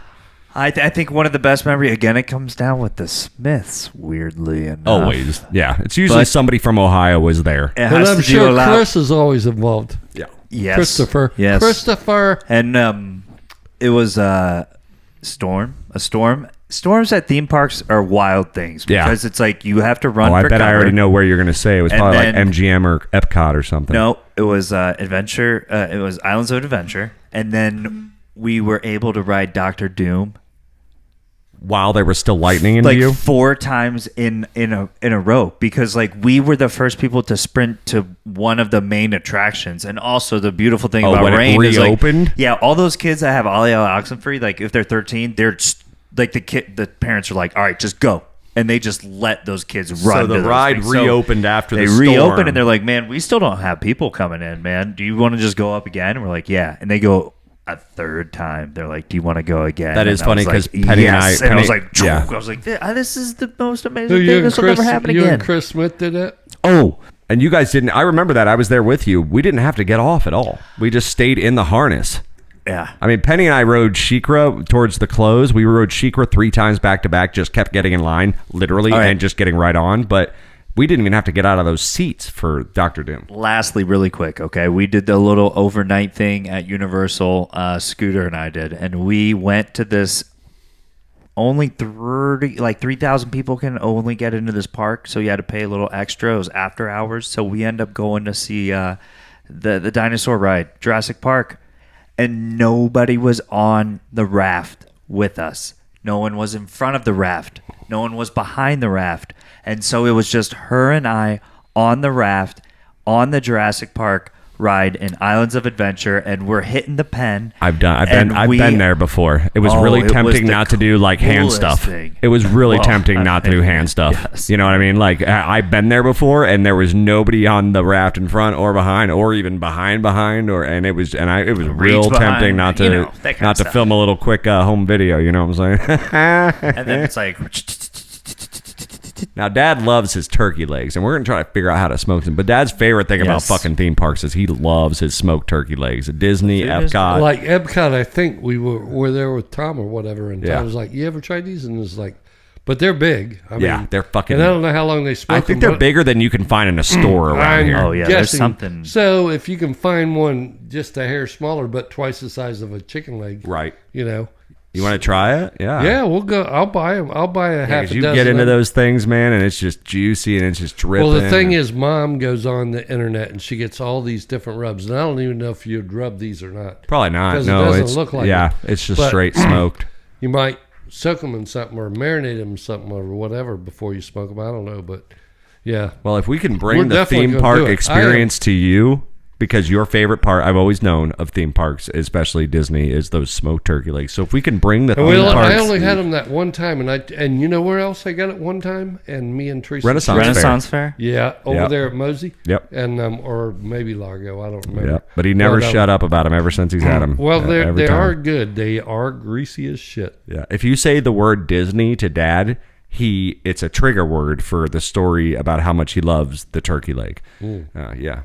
I think one of the best memory, again, it comes down with the Smiths, weirdly enough. Always. Yeah. It's usually somebody from Ohio was there. But I'm sure Chris is always involved. Yeah. Yes. Christopher. Yes. Christopher. And it was a storm. storms at theme parks are wild things because it's like you have to run. Oh, I for bet cover. I already know where you're going to say. It was probably like MGM or Epcot or something. No, it was Adventure. It was Islands of Adventure, and then we were able to ride Doctor Doom while there was still lightning into like you? 4 times in a row, because like we were the first people to sprint to one of the main attractions. And also the beautiful thing about when rain it is reopened? like, all those kids that have Ollie Oxenfree, like if they're 13, they're just, like the parents are like, all right, just go. And they just let those kids run. So the ride reopened after the storm. They reopened and they're like, man, we still don't have people coming in, man. Do you want to just go up again? And we're like, yeah. And they go a third time. They're like, do you want to go again? That is funny because like, Penny yes. and I... I was like, yeah. I was like, this is the most amazing thing. This will never happen again. You and Chris Smith did it? Oh, and you guys didn't... I remember that. I was there with you. We didn't have to get off at all. We just stayed in the harness. Yeah. I mean, Penny and I rode Sheikra towards the close. We rode Sheikra 3 times back to back, just kept getting in line, literally, and just getting right on. But we didn't even have to get out of those seats for Dr. Doom. Lastly, really quick, okay? We did the little overnight thing at Universal, Scooter and I did. And we went to this, only 3,000 people can only get into this park. So you had to pay a little extra. It was after hours. So we end up going to see the dinosaur ride, Jurassic Park. And nobody was on the raft with us. No one was in front of the raft. No one was behind the raft. And so it was just her and I on the raft on the Jurassic Park ride in Islands of Adventure, and we're hitting the pen. I've been there before. It was really tempting not to do like hand stuff. It was really tempting not to do hand stuff. Yes. You know what I mean? Like I've been there before, and there was nobody on the raft in front or behind, or even behind, and it was real tempting not to film a little quick home video. You know what I'm saying? And then it's like. Now, Dad loves his turkey legs, and we're going to try to figure out how to smoke them. But Dad's favorite thing about fucking theme parks is he loves his smoked turkey legs. Disney, Epcot. Like Epcot, I think we were there with Tom or whatever, and Tom was like, you ever tried these? And it's like, but they're big. I mean, they're fucking... And I don't know how long they smoke I think they're bigger than you can find in a store around here. Oh, yeah, there's something... So if you can find one just a hair smaller, but twice the size of a chicken leg. Right. You know... You want to try it? Yeah. Yeah, we'll go. I'll buy them. I'll buy a half a dozen. You get into those things, man, and it's just juicy and it's just dripping. Well, the thing is, Mom goes on the internet and she gets all these different rubs, and I don't even know if you'd rub these or not. Probably not. Because no, it doesn't look like it. It's just straight smoked. You might soak them in something or marinate them in something or whatever before you smoke them. I don't know, but yeah. Well, if we can bring the theme park experience to you. Because your favorite part, I've always known, of theme parks, especially Disney, is those smoked turkey legs. So if we can bring the theme parks... I only had them that one time, and you know where else I got it one time? And me and Teresa... Renaissance Fair? Yeah, over there at Mosey. Yep. And or maybe Largo, I don't remember. Yep. But he never shut up about them ever since he's had them. Well, they are good. They are greasy as shit. Yeah. If you say the word Disney to Dad... it's a trigger word for the story about how much he loves the turkey leg. Yeah.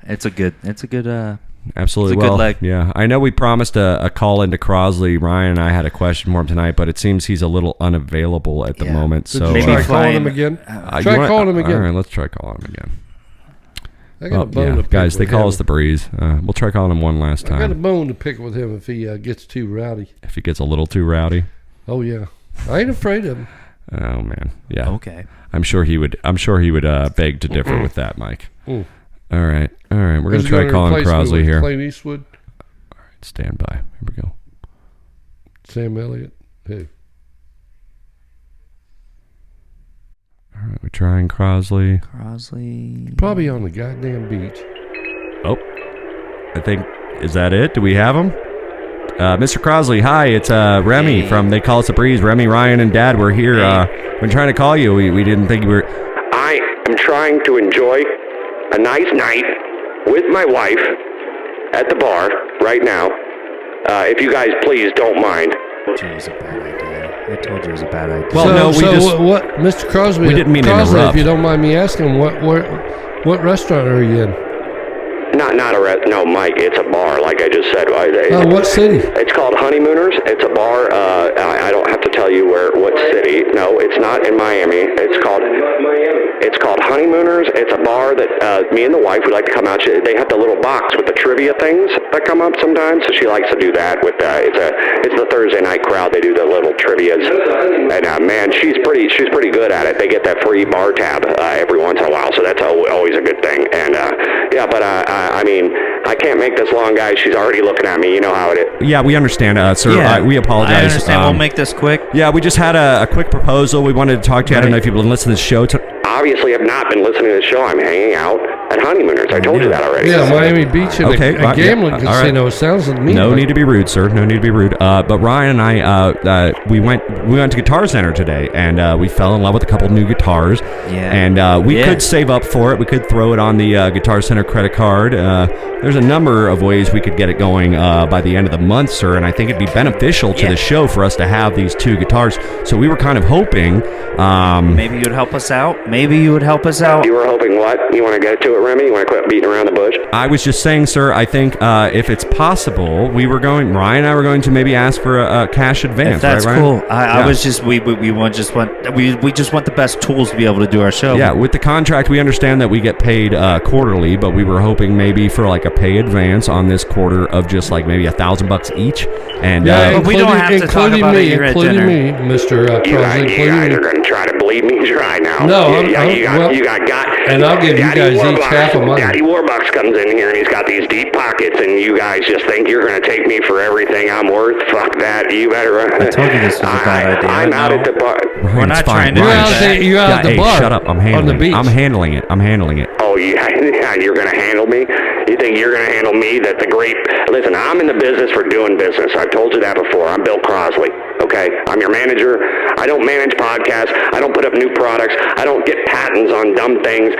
It's a good absolutely. It's a good leg. Yeah. I know we promised a call into Crosley. Ryan and I had a question for him tonight, but it seems he's a little unavailable at the moment. So maybe try calling him again. Calling him again. All right, let's try calling him again. I got a bone to pick guys, they with call him. us the Breeze. We'll try calling him one last time. I got a bone to pick with him if he gets too rowdy. If he gets a little too rowdy. Oh yeah, I ain't afraid of him. Oh man, yeah. Okay. I'm sure he would beg to differ with that, Mike. All right. We're gonna try calling Crosley here. Clint Eastwood. All right, stand by. Here we go. Sam Elliott. Who? All right, we're trying Crosley. Probably on the goddamn beach. Oh, I think is that it? Do we have him? Mr. Crosley, hi, it's Remy from They Call Us the Breeze. Remy, Ryan, and Dad, we're here. We're trying to call you. We didn't think you were... I am trying to enjoy a nice night with my wife at the bar right now. If you guys please don't mind. I told you it was a bad idea. Well, what, Mr. Crosby? We didn't mean to Crosby, interrupt. if you don't mind me asking, what restaurant are you in? No, Mike, it's a bar, like I just said. What city? It's called Honeymooners. It's a bar. I don't have to tell you what city. No, it's not in Miami. It's called Miami. It's called Honeymooners. It's a bar that me and the wife would like to come out. They have the little box with the trivia things that come up sometimes, so she likes to do that. With it's the Thursday night crowd. They do the little trivias, and man, she's pretty good at it. They get that free bar tab every once in a while, so that's always a good thing. And I mean, I can't make this long, guys. She's already looking at me. You know how it is. Yeah, we understand, sir. Yeah, we apologize. I understand. We'll make this quick. Yeah, we just had a quick proposal. We wanted to talk to you. I don't know if you've been listening to the show. Obviously, I've not been listening to the show. I'm hanging out at Honeymooners. I told you that already. Yeah, Miami Beach and a gambling casino. It sounds like me. No need to be rude, sir. No need to be rude. But Ryan and I, we went to Guitar Center today, and we fell in love with a couple new guitars. Yeah. And we could save up for it. We could throw it on the Guitar Center credit card. There's a number of ways we could get it going by the end of the month, sir. And I think it'd be beneficial to the show for us to have these two guitars. So we were kind of hoping. Maybe you'd help us out. Maybe you would help us out. You were hoping what? You want to get to it, Remy? You want to quit beating around the bush? I was just saying, sir, I think if it's possible, Ryan and I were going to maybe ask for a cash advance. If that's right, Ryan? cool. I was just, we just want the best tools to be able to do our show. Yeah, with the contract, we understand that we get paid quarterly, but we were hoping maybe for like a pay advance on this quarter of just like maybe $1,000 each. And but we don't have to talk about it here at dinner. Including me, Mr. Crosley. You guys are going to try to bleed me dry now. No, you got and I'll give you guys each half of mine. Daddy Warbucks comes in here and he's got these deep pockets, and you guys just think you're going to take me for everything I'm worth. Fuck that. You better run. I told you this was a bad idea. I'm out at the bar. We're not trying to. You're out at the bar. Shut up. I'm handling on the beach. I'm handling it. Oh, yeah, you're going to handle me? You think you're going to handle me? Listen, I'm in the business for doing business. I've told you that before. I'm Bill Crosley, okay? I'm your manager. I don't manage podcasts. I don't put up new products. I don't get patents on dumb things,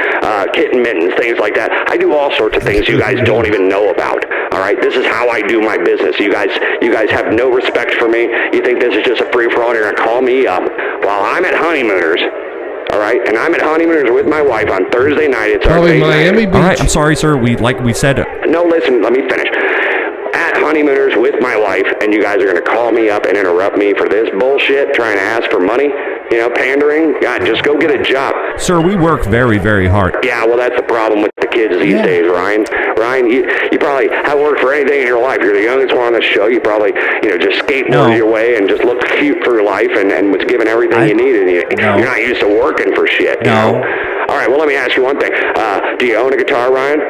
kitten mittens, things like that. I do all sorts of things you guys don't even know about, all right? This is how I do my business. You guys have no respect for me. You think this is just a free-for-all? You're going to call me up while I'm at Honeymooners. All right, and I'm at Honeymooners with my wife on Thursday night. It's our date Miami night. Beach. All right, I'm sorry, sir. We said. No, listen, let me finish. At Honeymooners with my wife, and you guys are going to call me up and interrupt me for this bullshit, trying to ask for money, pandering. God, just go get a job. Sir, we work very, very hard. Yeah, well, that's the problem with the kids these days, Ryan. Ryan, you probably haven't worked for anything in your life. You're the youngest one on the show. You probably, just skateboarded your way and just looked cute for your life and was given everything you needed. You're not used to working for shit. No. All right, well, let me ask you one thing. Do you own a guitar, Ryan?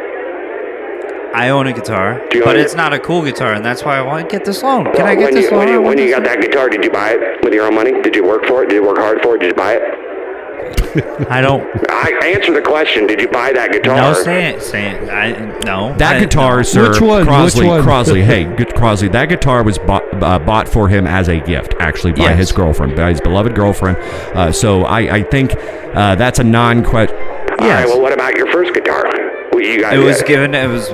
I own a guitar, but it's not a cool guitar, and that's why I want to get this loan. Can I get this loan? When you got that guitar, did you buy it with your own money? Did you work for it? Did you work hard for it? Did you buy it? I don't. Answer the question. Did you buy that guitar? No, say it. No. That guitar, sir. Which one? Crosley. Hey, Crosley. That guitar was bought for him as a gift, actually, by his girlfriend, by his beloved girlfriend. So I think that's a non-question. Yes. All right. Well, what about your first guitar? It was given. It was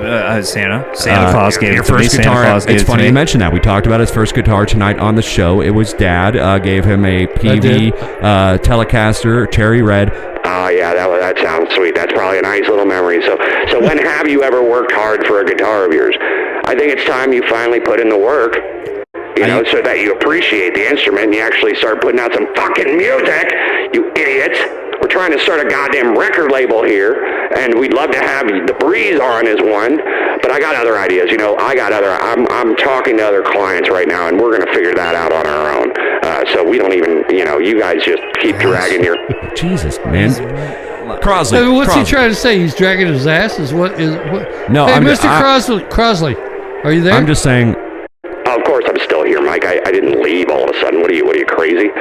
Santa. Santa Claus gave it to me. Guitar. It's funny you mentioned that. We talked about his first guitar tonight on the show. It was Dad gave him a PV Telecaster, cherry red. Oh yeah, that sounds sweet. That's probably a nice little memory. So when have you ever worked hard for a guitar of yours? I think it's time you finally put in the work. So that you appreciate the instrument and you actually start putting out some fucking music. You idiots. We're trying to start a goddamn record label here, and we'd love to have The Breeze on as one, but I got other ideas. I'm talking to other clients right now, and we're going to figure that out on our own. So we don't even, you guys just keep dragging your... Jesus, man. Crosley. So what's he trying to say? He's dragging his ass? No, hey, Mr. Crosley, are you there? I'm just saying... Of course, I'm still here, Mike. I didn't leave all of a sudden. What are you crazy?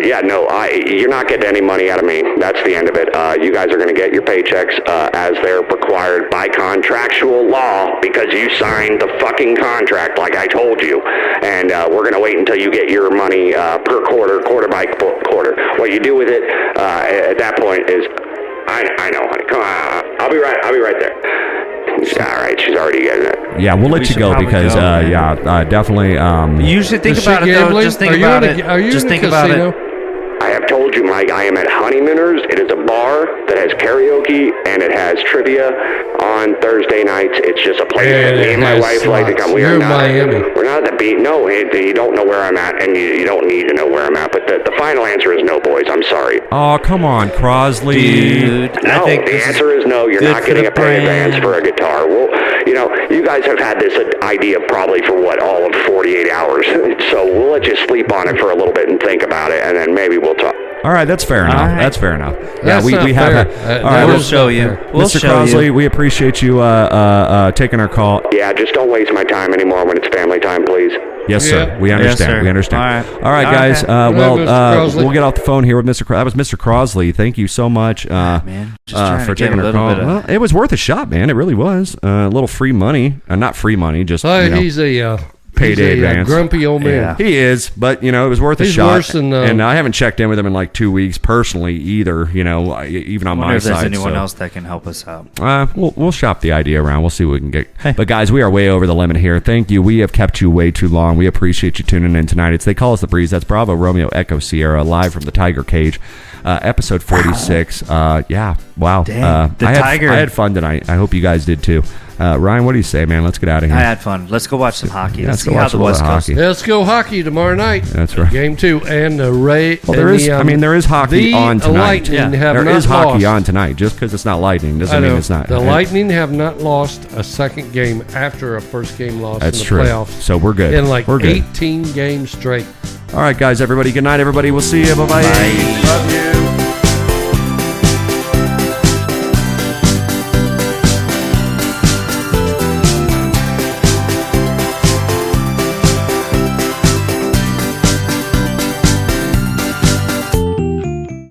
You're not getting any money out of me. That's the end of it. You guys are going to get your paychecks as they're required by contractual law because you signed the fucking contract like I told you. And we're going to wait until you get your money per quarter by quarter. What you do with it at that point is, I know, honey. Come on, I'll be right there. All right, she's already getting it. Yeah, we'll let you go because, definitely. You should think about it, though. Just think about it. Are you in a casino? I have told you, Mike, I am at Honeymooners. It is a bar that has karaoke and it has trivia on Thursday nights. It's just a place that me and my wife like to come. We're in Miami. We're not at the beach. No, you don't know where I'm at, and you don't need to know where I'm at. But the final answer is no, boys. I'm sorry. Oh, come on, Crosley. Dude, no, the answer is no. You're not getting a pay advance for a guitar. Well, you guys have had this idea probably for all of 48 hours. So we'll let you sleep on it for a little bit and think about it, and then maybe we'll talk. All right, that's fair enough. Right. That's fair enough. That's we have. fair. All right, we'll show you. Mr. Crosley, we appreciate you taking our call. Yeah, just don't waste my time anymore when it's family time, please. Yes, sir. Yeah. We understand. Yes, sir. We understand. All All right, guys. Okay. We'll get off the phone here with Mr. That was Mr. Crosley. Thank you so much man, just trying for to get taking a our little call. bit of- Well, it was worth a shot, man. It really was. A little free money. Not free money, just He's a payday he's a advance. grumpy old man. Yeah. He is, but it was worth a He's shot. worse than, and I haven't checked in with him in like 2 weeks personally either. Even on I my wonder if there's side. anyone so. else that can help us out. We'll shop the idea around. We'll see what we can get. But guys, we are way over the limit here. Thank you. We have kept you way too long. We appreciate you tuning in tonight. They call us The Breeze. That's Bravo Romeo Echo Sierra, live from the Tiger Cage, episode 46. Yeah, wow. Dang, the Tiger. I had fun tonight. I hope you guys did too. Ryan, what do you say, man? Let's get out of here. I had fun. Let's go watch some hockey. Let's Let's go see how watch the a little West Coast. hockey. Let's go hockey tomorrow night. That's right. Game 2 and the Ray. Well, there is. There is hockey on tonight. Lightning have There not is hockey lost. on tonight. Just because it's not lightning doesn't mean it's not. The Lightning have not lost a second game after a first game loss That's in the true. playoffs. So we're good. In like we're good. 18 games straight. All right, guys. Everybody. Good night, everybody. We'll see you. Bye-bye. Bye. Love you.